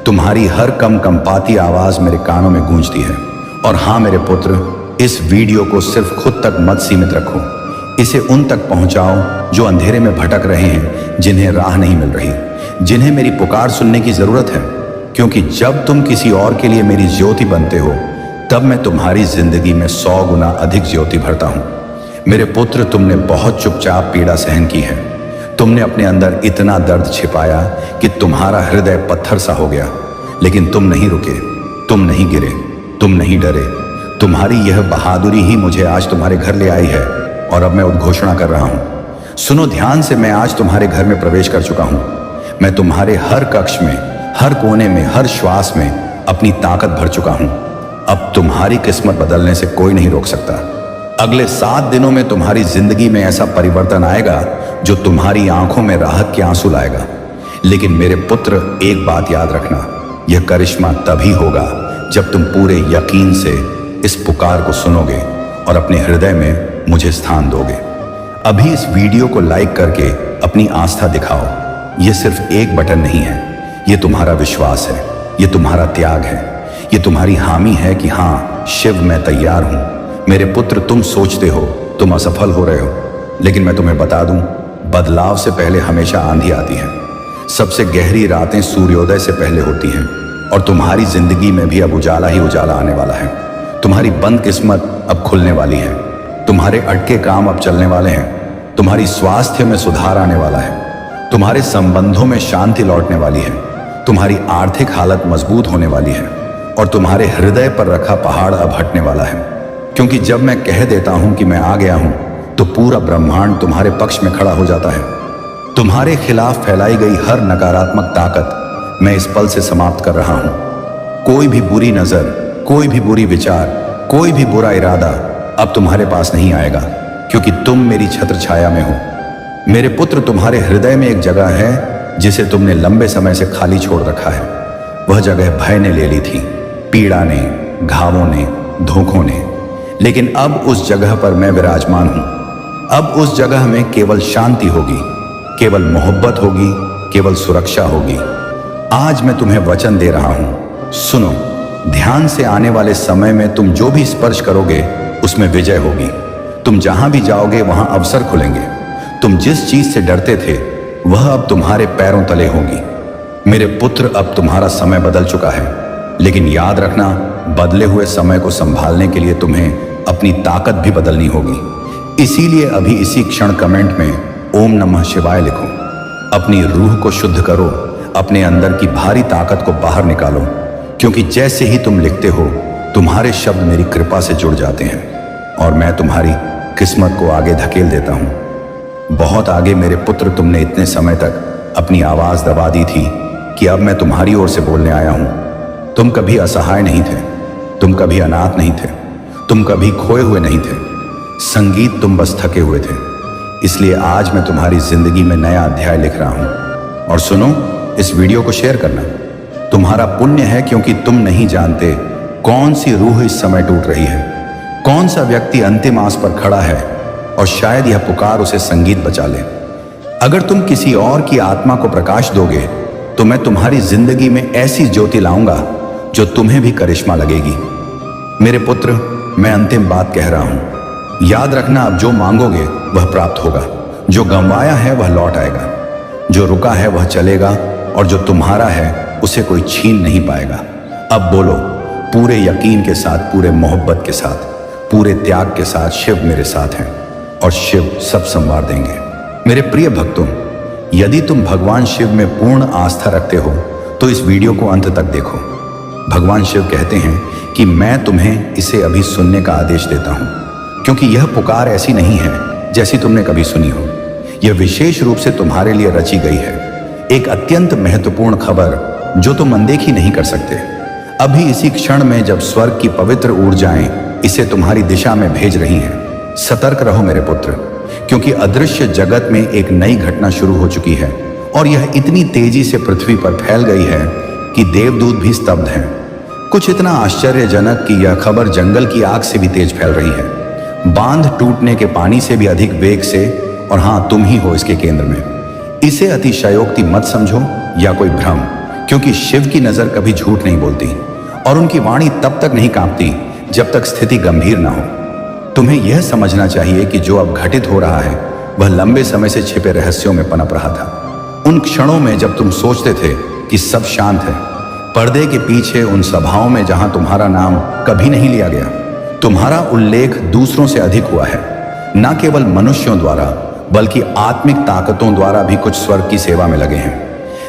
Speaker 1: तुम्हारी हर कंपाती आवाज मेरे कानों में गूंजती है। और हाँ मेरे पुत्र, इस वीडियो को सिर्फ खुद तक मत सीमित रखो, इसे उन तक पहुंचाओ जो अंधेरे में भटक रहे हैं, जिन्हें राह नहीं मिल रही, जिन्हें मेरी पुकार सुनने की जरूरत है। क्योंकि जब तुम किसी और के लिए मेरी ज्योति बनते हो, तब मैं तुम्हारी जिंदगी में 100 गुना अधिक ज्योति भरता हूं। मेरे पुत्र, तुमने बहुत चुपचाप पीड़ा सहन की है। तुमने अपने अंदर इतना दर्द छिपाया कि तुम्हारा हृदय पत्थर सा हो गया। लेकिन तुम नहीं रुके, तुम नहीं गिरे, तुम नहीं डरे। तुम्हारी यह बहादुरी ही मुझे आज तुम्हारे घर ले आई है। और अब मैं उद्घोषणा कर रहा हूं। सुनो ध्यान से, मैं आज तुम्हारे घर में प्रवेश कर चुका हूं। मैं तुम्हारे हर कक्ष में, हर कोने में, हर श्वास में अपनी ताकत भर चुका हूं। अब तुम्हारी किस्मत बदलने से कोई नहीं रोक सकता। अगले 7 दिनों में तुम्हारी जिंदगी में ऐसा परिवर्तन आएगा जो तुम्हारी आंखों में राहत के आंसू लाएगा। लेकिन मेरे पुत्र, एक बात याद रखना, यह करिश्मा तभी होगा जब तुम पूरे यकीन से इस पुकार को सुनोगे और अपने हृदय में मुझे स्थान दोगे। अभी इस वीडियो को लाइक करके अपनी आस्था दिखाओ। यह सिर्फ एक बटन नहीं है, यह तुम्हारा विश्वास है, यह तुम्हारा त्याग है, यह तुम्हारी हामी है कि हाँ शिव, मैं तैयार हूं। मेरे पुत्र, तुम सोचते हो तुम असफल हो रहे हो, लेकिन मैं तुम्हें बता दूं, बदलाव से पहले हमेशा आंधी आती है। सबसे गहरी रातें सूर्योदय से पहले होती हैं। और तुम्हारी जिंदगी में भी अब उजाला ही उजाला आने वाला है। तुम्हारी बंद किस्मत अब खुलने वाली है। तुम्हारे अटके काम अब चलने वाले हैं। तुम्हारी स्वास्थ्य में सुधार आने वाला है। तुम्हारे संबंधों में शांति लौटने वाली है। तुम्हारी आर्थिक हालत मजबूत होने वाली है। और तुम्हारे हृदय पर रखा पहाड़ अब हटने वाला है। क्योंकि जब मैं कह देता हूं कि मैं आ गया हूं तो पूरा ब्रह्मांड तुम्हारे पक्ष में खड़ा हो जाता है। तुम्हारे खिलाफ फैलाई गई हर नकारात्मक ताकत मैं इस पल से समाप्त कर रहा हूं। कोई भी बुरी नजर, कोई भी बुरी विचार, कोई भी बुरा इरादा अब तुम्हारे पास नहीं आएगा, क्योंकि तुम मेरी छत्र छाया में हो। मेरे पुत्र, तुम्हारे हृदय में एक जगह है जिसे तुमने लंबे समय से खाली छोड़ रखा है। वह जगह भय ने ले ली थी, पीड़ा ने, घावों ने, धोखों ने, लेकिन अब उस जगह पर मैं विराजमान हूं। अब उस जगह में केवल शांति होगी, केवल मोहब्बत होगी, केवल सुरक्षा होगी। आज मैं तुम्हें वचन दे रहा हूं, सुनो। ध्यान से आने वाले समय में तुम जो भी स्पर्श करोगे उसमें विजय होगी। तुम जहां भी जाओगे वहां अवसर खुलेंगे। तुम जिस चीज से डरते थे वह अब तुम्हारे पैरों तले होगी। मेरे पुत्र, अब तुम्हारा समय बदल चुका है, लेकिन याद रखना, बदले हुए समय को संभालने के लिए तुम्हें अपनी ताकत भी बदलनी होगी। इसीलिए अभी इसी क्षण कमेंट में ओम नमः शिवाय लिखो। अपनी रूह को शुद्ध करो, अपने अंदर की भारी ताकत को बाहर निकालो, क्योंकि जैसे ही तुम लिखते हो तुम्हारे शब्द मेरी कृपा से जुड़ जाते हैं और मैं तुम्हारी किस्मत को आगे धकेल देता हूं। बहुत आगे मेरे पुत्र। तुमने इतने समय तक अपनी आवाज दबा दी थी कि अब मैं तुम्हारी ओर से बोलने आया हूं। तुम कभी असहाय नहीं थे, तुम कभी अनाथ नहीं थे, तुम कभी खोए हुए नहीं थे। संगीत, तुम बस थके हुए थे। इसलिए आज मैं तुम्हारी जिंदगी में नया अध्याय लिख रहा हूं। और सुनो, इस वीडियो को शेयर करना। तुम्हारा पुण्य है, क्योंकि तुम नहीं जानते कौन सी रूह इस समय टूट रही है, कौन सा व्यक्ति अंतिम आस पर खड़ा है, और शायद यह पुकार उसे संगीत बचा ले। अगर तुम किसी और की आत्मा को प्रकाश दोगे तो मैं तुम्हारी जिंदगी में ऐसी ज्योति लाऊंगा जो तुम्हें भी करिश्मा लगेगी। मेरे पुत्र, मैं अंतिम बात कह रहा हूं। याद रखना, अब जो मांगोगे वह प्राप्त होगा। जो गंवाया है वह लौट आएगा, जो रुका है वह चलेगा, और जो तुम्हारा है उसे कोई छीन नहीं पाएगा। अब बोलो पूरे यकीन के साथ, पूरे मोहब्बत के साथ, पूरे त्याग के साथ, शिव मेरे साथ हैं और शिव सब संवार देंगे। मेरे प्रिय भक्तों, यदि तुम भगवान शिव में पूर्ण आस्था रखते हो तो इस वीडियो को अंत तक देखो। भगवान शिव कहते हैं कि मैं तुम्हें इसे अभी सुनने का आदेश देता हूं, क्योंकि यह पुकार ऐसी नहीं है जैसी तुमने कभी सुनी हो। यह विशेष रूप से तुम्हारे लिए रची गई है, एक अत्यंत महत्वपूर्ण खबर जो तुम अनदेखी नहीं कर सकते। अभी इसी क्षण में जब स्वर्ग की पवित्र ऊर्जाएं इसे तुम्हारी दिशा में भेज रही हैं, सतर्क रहो मेरे पुत्र, क्योंकि अदृश्य जगत में एक नई घटना शुरू हो चुकी है और यह इतनी तेजी से पृथ्वी पर फैल गई है कि देवदूत भी स्तब्ध हैं। कुछ इतना आश्चर्यजनक कि यह खबर जंगल की आग से भी तेज फैल रही है, बांध टूटने के पानी से भी अधिक वेग से, और हां, तुम ही हो इसके केंद्र में। इसे अतिशयोक्ति मत समझो या कोई भ्रम, क्योंकि शिव की नजर कभी झूठ नहीं बोलती और उनकी वाणी तब तक नहीं कांपती जब तक स्थिति गंभीर ना हो। तुम्हें यह समझना चाहिए कि जो अब घटित हो रहा है वह लंबे समय से छिपे रहस्यों में पनप रहा था। उन क्षणों में जब तुम सोचते थे कि सब शांत है, पर्दे के पीछे उन सभाओं में जहां तुम्हारा नाम कभी नहीं लिया गया, तुम्हारा उल्लेख दूसरों से अधिक हुआ है। न केवल मनुष्यों द्वारा बल्कि आत्मिक ताकतों द्वारा भी कुछ स्वर्ग की सेवा में लगे हैं,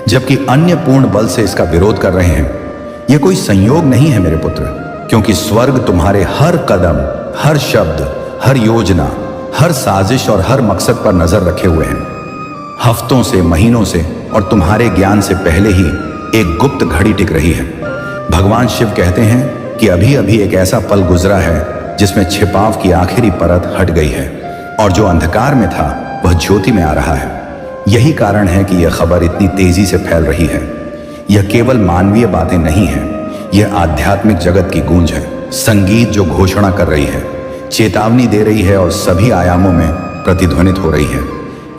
Speaker 1: जबकि अन्य पूर्ण बल से इसका विरोध कर रहे हैं। यह कोई संयोग नहीं है मेरे पुत्र, क्योंकि स्वर्ग तुम्हारे हर कदम, हर शब्द, हर योजना, हर साजिश और हर मकसद पर नजर रखे हुए हैं। हफ्तों से, महीनों से और तुम्हारे ज्ञान से पहले ही एक गुप्त घड़ी टिक रही है। भगवान शिव कहते हैं कि अभी अभी एक ऐसा पल गुजरा है जिसमें छिपाव की आखिरी परत हट गई है और जो अंधकार में था वह ज्योति में आ रहा है। यही कारण है कि यह खबर इतनी तेजी से फैल रही है। यह केवल मानवीय बातें नहीं हैं, यह आध्यात्मिक जगत की गूंज है, संगीत जो घोषणा कर रही है, चेतावनी दे रही है और सभी आयामों में प्रतिध्वनित हो रही है।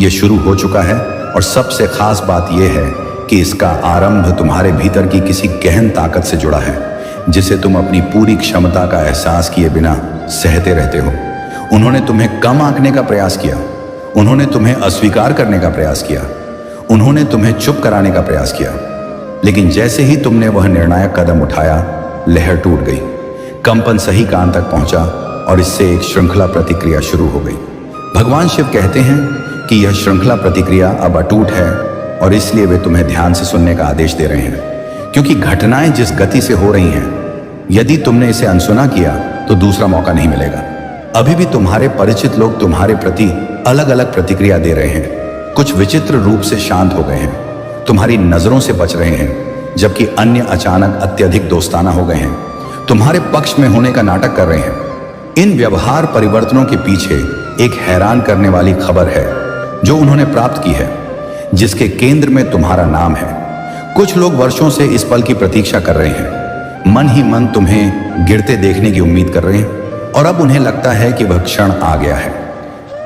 Speaker 1: यह शुरू हो चुका है और सबसे खास बात यह है कि इसका आरंभ तुम्हारे भीतर की किसी गहन ताकत से जुड़ा है, जिसे तुम अपनी पूरी क्षमता का एहसास किए बिना सहते रहते हो। उन्होंने तुम्हें कम आंकने का प्रयास किया, उन्होंने तुम्हें अस्वीकार करने का प्रयास किया, उन्होंने तुम्हें चुप कराने का प्रयास किया, लेकिन जैसे ही तुमने वह निर्णायक कदम उठाया, लहर टूट गई, कंपन सही कान तक पहुंचा और इससे एक श्रृंखला प्रतिक्रिया शुरू हो गई। भगवान शिव कहते हैं कि यह श्रृंखला प्रतिक्रिया अब अटूट है और इसलिए वे तुम्हें ध्यान से सुनने का आदेश दे रहे हैं, क्योंकि घटनाएं जिस गति से हो रही हैं, यदि तुमने इसे अनसुना किया तो दूसरा मौका नहीं मिलेगा। अभी भी तुम्हारे परिचित लोग तुम्हारे प्रति अलग अलग प्रतिक्रिया दे रहे हैं। कुछ विचित्र रूप से शांत हो गए हैं, तुम्हारी नजरों से बच रहे हैं, जबकि अन्य अचानक अत्यधिक दोस्ताना हो गए हैं, तुम्हारे पक्ष में होने का नाटक कर रहे हैं। इन व्यवहार परिवर्तनों के पीछे एक हैरान करने वाली खबर है जो उन्होंने प्राप्त की है, जिसके केंद्र में तुम्हारा नाम है। कुछ लोग वर्षों से इस पल की प्रतीक्षा कर रहे हैं, मन ही मन तुम्हें गिरते देखने की उम्मीद कर रहे हैं, और अब उन्हें लगता है कि वह क्षण आ गया है।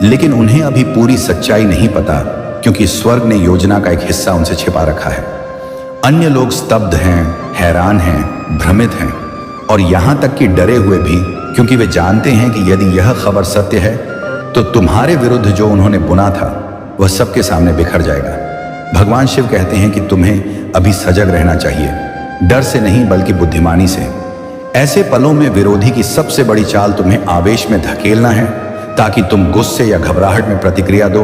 Speaker 1: लेकिन उन्हें अभी पूरी सच्चाई नहीं पता, क्योंकि स्वर्ग ने योजना का एक हिस्सा उनसे छिपा रखा है। अन्य लोग स्तब्ध हैं, हैरान हैं, भ्रमित हैं, और यहां तक कि डरे हुए भी, क्योंकि वे जानते हैं कि यदि यह खबर सत्य है तो तुम्हारे विरुद्ध जो उन्होंने बुना था वह सबके सामने बिखर जाएगा। भगवान शिव कहते हैं कि तुम्हें अभी सजग रहना चाहिए, डर से नहीं बल्कि बुद्धिमानी से। ऐसे पलों में विरोधी की सबसे बड़ी चाल तुम्हें आवेश में धकेलना है, ताकि तुम गुस्से या घबराहट में प्रतिक्रिया दो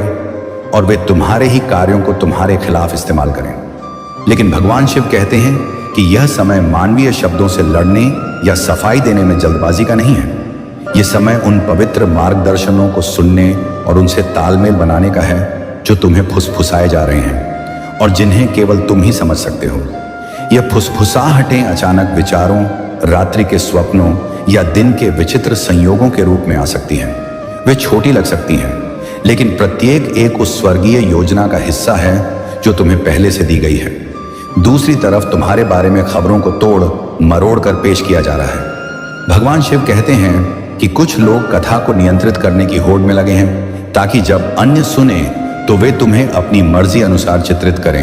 Speaker 1: और वे तुम्हारे ही कार्यों को तुम्हारे खिलाफ इस्तेमाल करें। लेकिन भगवान शिव कहते हैं कि यह समय मानवीय शब्दों से लड़ने या सफाई देने में जल्दबाजी का नहीं है। यह समय उन पवित्र मार्गदर्शनों को सुनने और उनसे तालमेल बनाने का है जो तुम्हें फुसफुसाए जा रहे हैं और जिन्हें केवल तुम ही समझ सकते हो। यह फुसफुसाहटें अचानक विचारों, रात्रि के स्वप्नों या दिन के विचित्र संयोगों के रूप में आ सकती हैं। वे छोटी लग सकती हैं, लेकिन प्रत्येक एक उस स्वर्गीय योजना का हिस्सा है जो तुम्हें पहले से दी गई है। दूसरी तरफ तुम्हारे बारे में खबरों को तोड़ मरोड़ कर पेश किया जा रहा है। भगवान शिव कहते हैं कि कुछ लोग कथा को नियंत्रित करने की होड़ में लगे हैं, ताकि जब अन्य सुने तो वे तुम्हें अपनी मर्जी अनुसार चित्रित करें।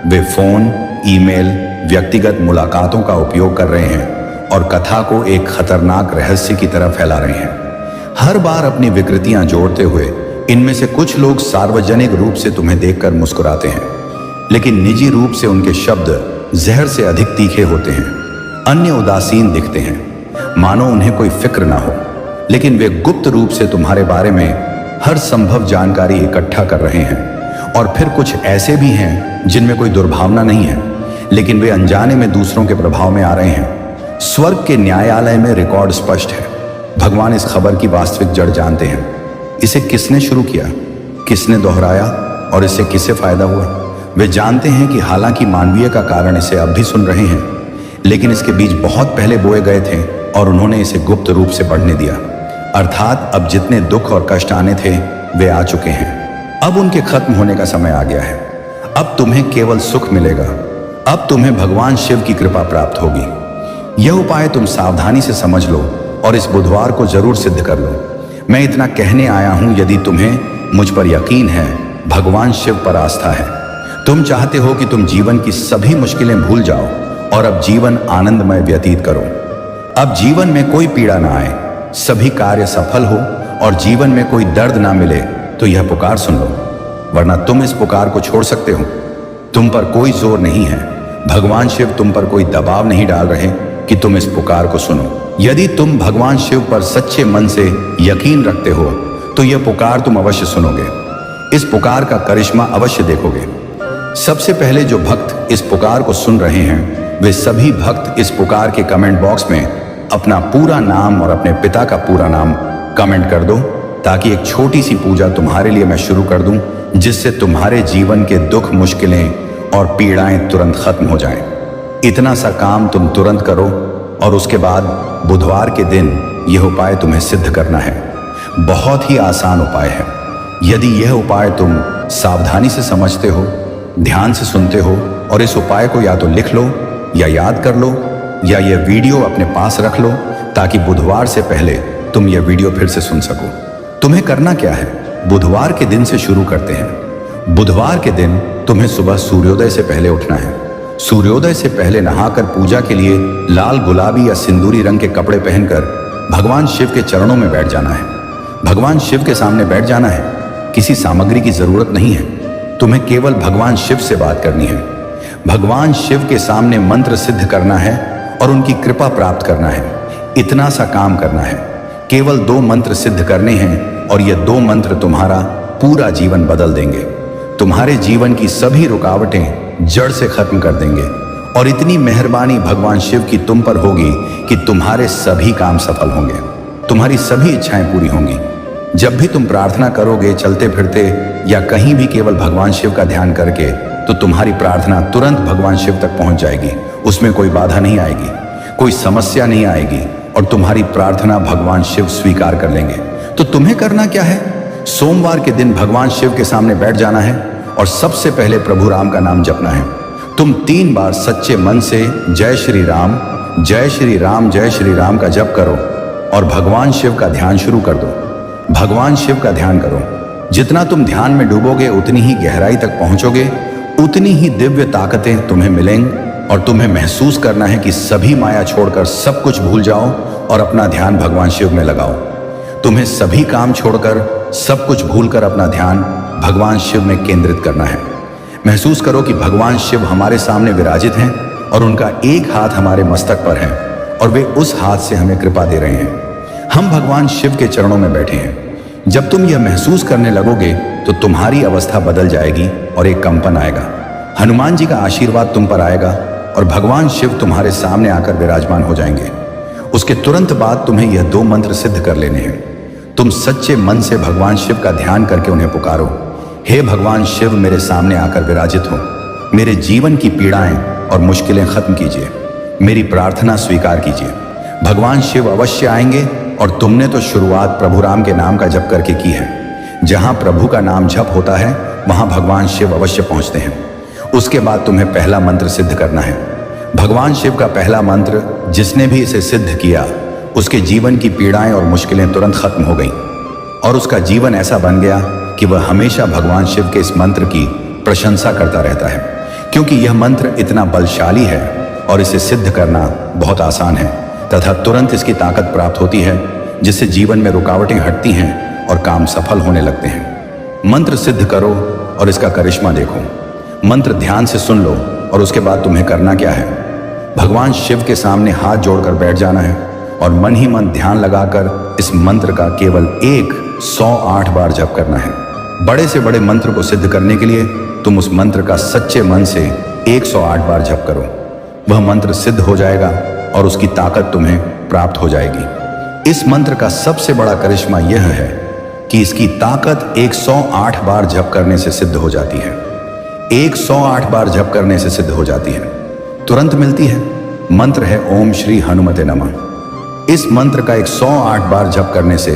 Speaker 1: वे फोन, ईमेल, व्यक्तिगत मुलाकातों का उपयोग कर रहे हैं और कथा को एक खतरनाक रहस्य की तरह फैला रहे हैं। हर बार अपनी विकृतियां जोड़ते हुए इनमें से कुछ लोग सार्वजनिक रूप से तुम्हें देखकर मुस्कुराते हैं, लेकिन निजी रूप से उनके शब्द जहर से अधिक तीखे होते हैं। अन्य उदासीन दिखते हैं, मानो उन्हें कोई फिक्र ना हो, लेकिन वे गुप्त रूप से तुम्हारे बारे में हर संभव जानकारी इकट्ठा कर रहे हैं। और फिर कुछ ऐसे भी हैं जिनमें कोई दुर्भावना नहीं है, लेकिन वे अनजाने में दूसरों के प्रभाव में आ रहे हैं। स्वर्ग के न्यायालय में रिकॉर्ड स्पष्ट है। भगवान इस खबर की वास्तविक जड़ जानते हैं। इसे किसने शुरू किया, किसने दोहराया और इससे किसे फायदा हुआ। वे जानते हैं कि हालांकि मानवीय का कारण इसे अब भी सुन रहे हैं, लेकिन इसके बीज बहुत पहले बोए गए थे और उन्होंने इसे गुप्त रूप से बढ़ने दिया। अर्थात अब जितने दुख और कष्ट आने थे वे आ चुके हैं। अब उनके खत्म होने का समय आ गया है। अब तुम्हें केवल सुख मिलेगा। अब तुम्हें भगवान शिव की कृपा प्राप्त होगी। यह उपाय तुम सावधानी से समझ लो और इस बुधवार को जरूर सिद्ध कर लो। मैं इतना कहने आया हूं, यदि तुम्हें मुझ पर यकीन है, भगवान शिव पर आस्था है, तुम चाहते हो कि तुम जीवन की सभी मुश्किलें भूल जाओ और अब जीवन आनंदमय व्यतीत करो। अब जीवन में कोई पीड़ा ना आए, सभी कार्य सफल हो और जीवन में कोई दर्द ना मिले, तो यह पुकार सुन लो, वरना तुम इस पुकार को छोड़ सकते हो। तुम पर कोई जोर नहीं है। भगवान शिव तुम पर कोई दबाव नहीं डाल रहे कि तुम इस पुकार को सुनो। यदि तुम भगवान शिव पर सच्चे मन से यकीन रखते हो तो यह पुकार तुम अवश्य सुनोगे। इस पुकार का करिश्मा अवश्य देखोगे। सबसे पहले जो भक्त इस पुकार को सुन रहे हैं, वे सभी भक्त इस पुकार के कमेंट बॉक्स में अपना पूरा नाम और अपने पिता का पूरा नाम कमेंट कर दो, ताकि एक छोटी सी पूजा तुम्हारे लिए मैं शुरू कर दूं, जिससे तुम्हारे जीवन के दुख, मुश्किलें और पीड़ाएं तुरंत खत्म हो जाएं। इतना सा काम तुम तुरंत करो और उसके बाद बुधवार के दिन यह उपाय तुम्हें सिद्ध करना है। बहुत ही आसान उपाय है। यदि यह उपाय तुम सावधानी से समझते हो, ध्यान से सुनते हो और इस उपाय को या तो लिख लो या याद कर लो या यह वीडियो अपने पास रख लो, ताकि बुधवार से पहले तुम यह वीडियो फिर से सुन सको। तुम्हें करना क्या है, बुधवार के दिन से शुरू करते हैं। बुधवार के दिन तुम्हें सुबह सूर्योदय से पहले उठना है। सूर्योदय से पहले नहाकर पूजा के लिए लाल, गुलाबी या सिंदूरी रंग के कपड़े पहनकर भगवान शिव के चरणों में बैठ जाना है। भगवान शिव के सामने बैठ जाना है। किसी सामग्री की जरूरत नहीं है, तुम्हें केवल भगवान शिव से बात करनी है। भगवान शिव के सामने मंत्र सिद्ध करना है और उनकी कृपा प्राप्त करना है। इतना सा काम करना है। केवल 2 मंत्र सिद्ध करने हैं और ये 2 मंत्र तुम्हारा पूरा जीवन बदल देंगे। तुम्हारे जीवन की सभी रुकावटें जड़ से खत्म कर देंगे और इतनी मेहरबानी भगवान शिव की तुम पर होगी कि तुम्हारे सभी काम सफल होंगे, तुम्हारी सभी इच्छाएं पूरी होंगी। जब भी तुम प्रार्थना करोगे चलते फिरते या कहीं भी केवल भगवान शिव का ध्यान करके, तो तुम्हारी प्रार्थना तुरंत भगवान शिव तक पहुंच जाएगी। उसमें कोई बाधा नहीं आएगी, कोई समस्या नहीं आएगी और तुम्हारी प्रार्थना भगवान शिव स्वीकार कर लेंगे। तो तुम्हें करना क्या है? सोमवार के दिन भगवान शिव के सामने बैठ जाना है और सबसे पहले प्रभु राम का नाम जपना है। तुम 3 बार सच्चे मन से जय श्री राम, जय श्री राम, जय श्री राम का जप करो और भगवान शिव का ध्यान शुरू कर दो। भगवान शिव का ध्यान करो। जितना तुम ध्यान में डूबोगे उतनी ही गहराई तक पहुंचोगे, उतनी ही दिव्य ताकतें तुम्हें मिलेंगी और तुम्हें महसूस करना है कि सभी माया छोड़कर सब कुछ भूल जाओ और अपना ध्यान भगवान शिव में लगाओ। तुम्हें सभी काम छोड़कर सब कुछ भूलकर अपना ध्यान भगवान शिव में केंद्रित करना है। महसूस करो कि भगवान शिव हमारे सामने विराजित हैं और उनका एक हाथ हमारे मस्तक पर है और वे उस हाथ से हमें कृपा दे रहे हैं। हम भगवान शिव के चरणों में बैठे हैं। जब तुम यह महसूस करने लगोगे तो तुम्हारी अवस्था बदल जाएगी और एक कंपन आएगा। हनुमान जी का आशीर्वाद तुम पर आएगा और भगवान शिव तुम्हारे सामने आकर विराजमान हो जाएंगे। उसके तुरंत बाद तुम्हें यह 2 मंत्र सिद्ध कर लेने हैं। तुम सच्चे मन से भगवान शिव का ध्यान करके उन्हें पुकारो, हे भगवान शिव मेरे सामने आकर विराजित हो, मेरे जीवन की पीड़ाएं और मुश्किलें खत्म कीजिए, मेरी प्रार्थना स्वीकार कीजिए। भगवान शिव अवश्य आएंगे और तुमने तो शुरुआत प्रभु राम के नाम का जप करके की है। जहां प्रभु का नाम जप होता है वहां भगवान शिव अवश्य पहुंचते हैं। उसके बाद तुम्हें पहला मंत्र सिद्ध करना है। भगवान शिव का पहला मंत्र, जिसने भी इसे सिद्ध किया उसके जीवन की पीड़ाएं और मुश्किलें तुरंत खत्म हो गईं और उसका जीवन ऐसा बन गया कि वह हमेशा भगवान शिव के इस मंत्र की प्रशंसा करता रहता है, क्योंकि यह मंत्र इतना बलशाली है और इसे सिद्ध करना बहुत आसान है तथा तुरंत इसकी ताकत प्राप्त होती है, जिससे जीवन में रुकावटें हटती हैं और काम सफल होने लगते हैं। मंत्र सिद्ध करो और इसका करिश्मा देखो। मंत्र ध्यान से सुन लो और उसके बाद तुम्हें करना क्या है? भगवान शिव के सामने हाथ जोड़कर बैठ जाना है और मन ही मन ध्यान लगाकर इस मंत्र का केवल 108 बार जप करना है। बड़े से बड़े मंत्र को सिद्ध करने के लिए तुम उस मंत्र का सच्चे मन से 108 बार जप करो। वह मंत्र सिद्ध हो जाएगा और उसकी ताकत तुम्हें प्राप्त हो जाएगी। इस मंत्र का सबसे बड़ा करिश्मा यह है कि इसकी ताकत 108 बार जप करने से सिद्ध हो जाती है। 108 बार जप करने से सिद्ध हो जाती है, तुरंत मिलती है। मंत्र है ओम श्री हनुमते नमः। इस मंत्र का 108 बार जप करने से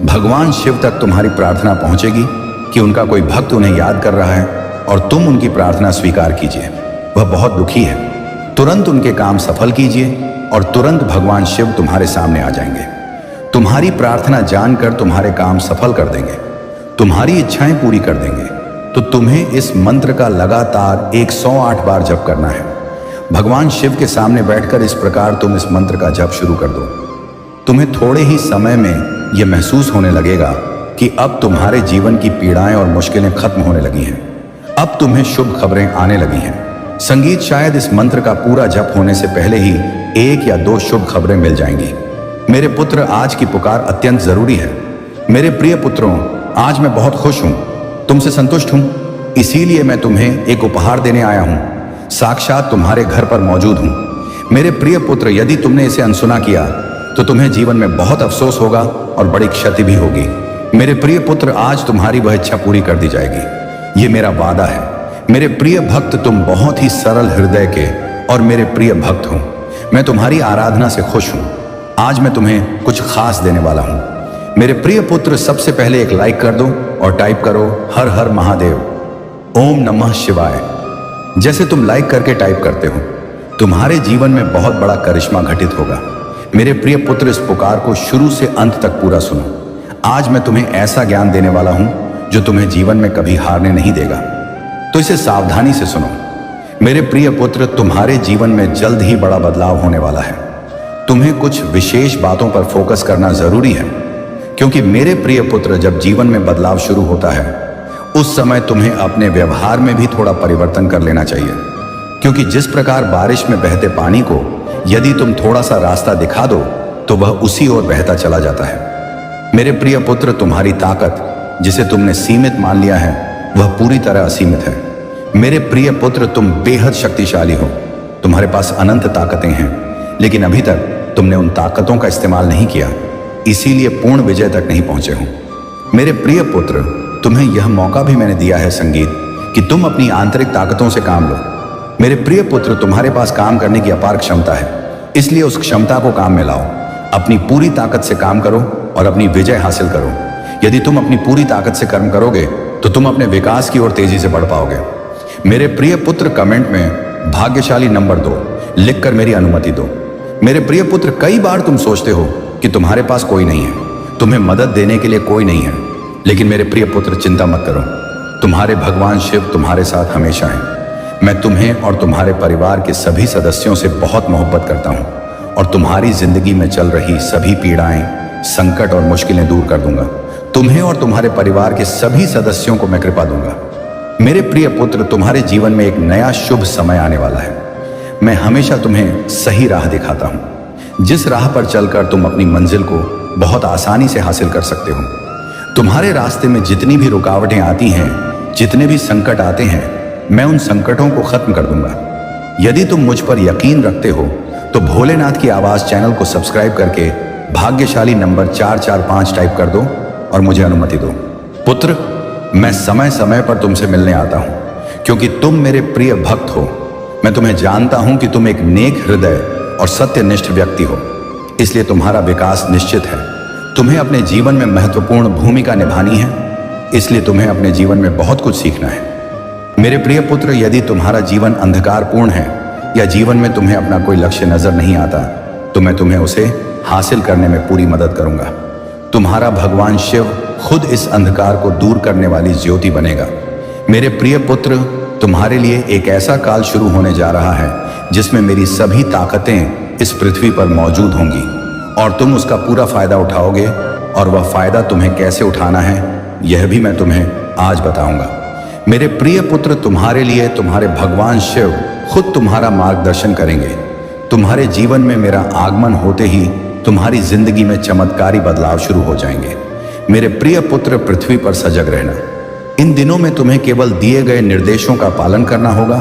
Speaker 1: भगवान शिव तक तुम्हारी प्रार्थना पहुंचेगी कि उनका कोई भक्त उन्हें याद कर रहा है और तुम उनकी प्रार्थना स्वीकार कीजिए। वह बहुत दुखी है, तुरंत उनके काम सफल कीजिए और तुरंत भगवान शिव तुम्हारे सामने आ जाएंगे। तुम्हारी प्रार्थना जानकर तुम्हारे काम सफल कर देंगे, तुम्हारी इच्छाएं पूरी कर देंगे। तो तुम्हें इस मंत्र का लगातार 108 बार जप करना है। भगवान शिव के सामने बैठकर इस प्रकार तुम इस मंत्र का जप शुरू कर दो। तुम्हें थोड़े ही समय में यह महसूस होने लगेगा कि अब तुम्हारे जीवन की पीड़ाएं और मुश्किलें खत्म होने लगी हैं। अब तुम्हें शुभ खबरें आने लगी हैं। संगीत शायद इस मंत्र का पूरा जप होने से पहले ही 1 या 2 शुभ खबरें मिल जाएंगी। मेरे पुत्र, आज की पुकार अत्यंत जरूरी है। मेरे प्रिय पुत्रों, आज मैं बहुत खुश हूं, तुमसे संतुष्ट हूं, इसीलिए मैं तुम्हें एक उपहार देने आया हूं। साक्षात तुम्हारे घर पर मौजूद हूं। मेरे प्रिय पुत्र, यदि तुमने इसे अनसुना किया तो तुम्हें जीवन में बहुत अफसोस होगा और बड़ी क्षति भी होगी। मेरे प्रिय पुत्र, आज तुम्हारी वह इच्छा पूरी कर दी जाएगी, ये मेरा वादा है। मेरे प्रिय भक्त, तुम बहुत ही सरल हृदय के और मेरे प्रिय भक्त हो। मैं तुम्हारी आराधना से खुश हूं। आज मैं तुम्हें कुछ खास देने वाला हूं। मेरे प्रिय पुत्र, सबसे पहले एक लाइक कर दो और टाइप करो हर हर महादेव, ओम नमः शिवाय। जैसे तुम लाइक करके टाइप करते हो, तुम्हारे जीवन में बहुत बड़ा करिश्मा घटित होगा। मेरे प्रिय पुत्र, इस पुकार को शुरू से अंत तक पूरा सुनो। आज मैं तुम्हें ऐसा ज्ञान देने वाला हूं जो तुम्हें जीवन में कभी हारने नहीं देगा, तो इसे सावधानी से सुनो। मेरे प्रिय पुत्र, तुम्हारे जीवन में जल्द ही बड़ा बदलाव होने वाला है। तुम्हें कुछ विशेष बातों पर फोकस करना जरूरी है, क्योंकि मेरे प्रिय पुत्र, जब जीवन में बदलाव शुरू होता है उस समय तुम्हें अपने व्यवहार में भी थोड़ा परिवर्तन कर लेना चाहिए। क्योंकि जिस प्रकार बारिश में बहते पानी को यदि तुम थोड़ा सा रास्ता दिखा दो तो वह उसी ओर बहता चला जाता है। मेरे प्रिय पुत्र, तुम्हारी ताकत, जिसे तुमने सीमित मान लिया है, वह पूरी तरह असीमित है। मेरे प्रिय पुत्र, तुम बेहद शक्तिशाली हो। तुम्हारे पास अनंत ताकतें हैं, लेकिन अभी तक तुमने उन ताकतों का इस्तेमाल नहीं किया, इसीलिए पूर्ण विजय तक नहीं पहुंचे हो। मेरे प्रिय पुत्र, तुम्हें यह मौका भी मैंने दिया है संगीत, कि तुम अपनी आंतरिक ताकतों से काम लो। मेरे प्रिय पुत्र, तुम्हारे पास काम करने की अपार क्षमता है, इसलिए उस क्षमता को काम में लाओ। अपनी पूरी ताकत से काम करो और अपनी विजय हासिल करो। यदि तुम अपनी पूरी ताकत से कर्म करोगे तो तुम अपने विकास की ओर तेजी से बढ़ पाओगे। मेरे प्रिय पुत्र, कमेंट में भाग्यशाली नंबर 2 लिखकर मेरी अनुमति दो। मेरे प्रिय पुत्र, कई बार तुम सोचते हो कि तुम्हारे पास कोई नहीं है, तुम्हें मदद देने के लिए कोई नहीं है, लेकिन मेरे प्रिय पुत्र, चिंता मत करो। तुम्हारे भगवान शिव तुम्हारे साथ हमेशा हैं। मैं तुम्हें और तुम्हारे परिवार के सभी सदस्यों से बहुत मोहब्बत करता हूं और तुम्हारी जिंदगी में चल रही सभी पीड़ाएं, संकट और मुश्किलें दूर कर दूंगा। तुम्हें और तुम्हारे परिवार के सभी सदस्यों को मैं कृपा दूंगा। मेरे प्रिय पुत्र, तुम्हारे जीवन में एक नया शुभ समय आने वाला है। मैं हमेशा तुम्हें सही राह दिखाता हूं, जिस राह पर चलकर तुम अपनी मंजिल को बहुत आसानी से हासिल कर सकते हो। तुम्हारे रास्ते में जितनी भी रुकावटें आती हैं, जितने भी संकट आते हैं, मैं उन संकटों को खत्म कर दूंगा। यदि तुम मुझ पर यकीन रखते हो तो भोलेनाथ की आवाज चैनल को सब्सक्राइब करके भाग्यशाली नंबर 445 टाइप कर दो और मुझे अनुमति दो। पुत्र, मैं समय समय पर तुमसे मिलने आता हूं क्योंकि तुम मेरे प्रिय भक्त हो। मैं तुम्हें जानता हूं कि तुम एक नेक हृदय और सत्यनिष्ठ व्यक्ति हो, इसलिए तुम्हारा विकास निश्चित है। तुम्हें अपने जीवन में महत्वपूर्ण भूमिका निभानी है, इसलिए तुम्हें अपने जीवन में बहुत कुछ सीखना है। मेरे प्रिय पुत्र, यदि तुम्हारा जीवन अंधकारपूर्ण है या जीवन में तुम्हें अपना कोई लक्ष्य नजर नहीं आता, तो मैं तुम्हें उसे हासिल करने में पूरी मदद करूंगा। तुम्हारा भगवान शिव खुद इस अंधकार को दूर करने वाली ज्योति बनेगा। मेरे प्रिय पुत्र, तुम्हारे लिए एक ऐसा काल शुरू होने जा रहा है जिसमें मेरी सभी ताकतें इस पृथ्वी पर मौजूद होंगी और तुम उसका पूरा फायदा उठाओगे, और वह फायदा तुम्हें कैसे उठाना है यह भी मैं तुम्हें आज बताऊंगा। मेरे प्रिय पुत्र, तुम्हारे लिए तुम्हारे भगवान शिव खुद तुम्हारा मार्गदर्शन करेंगे। तुम्हारे जीवन में मेरा आगमन होते ही तुम्हारी जिंदगी में चमत्कारी बदलाव शुरू हो जाएंगे। मेरे प्रिय पुत्र, पृथ्वी पर सजग रहना। इन दिनों में तुम्हें केवल दिए गए निर्देशों का पालन करना होगा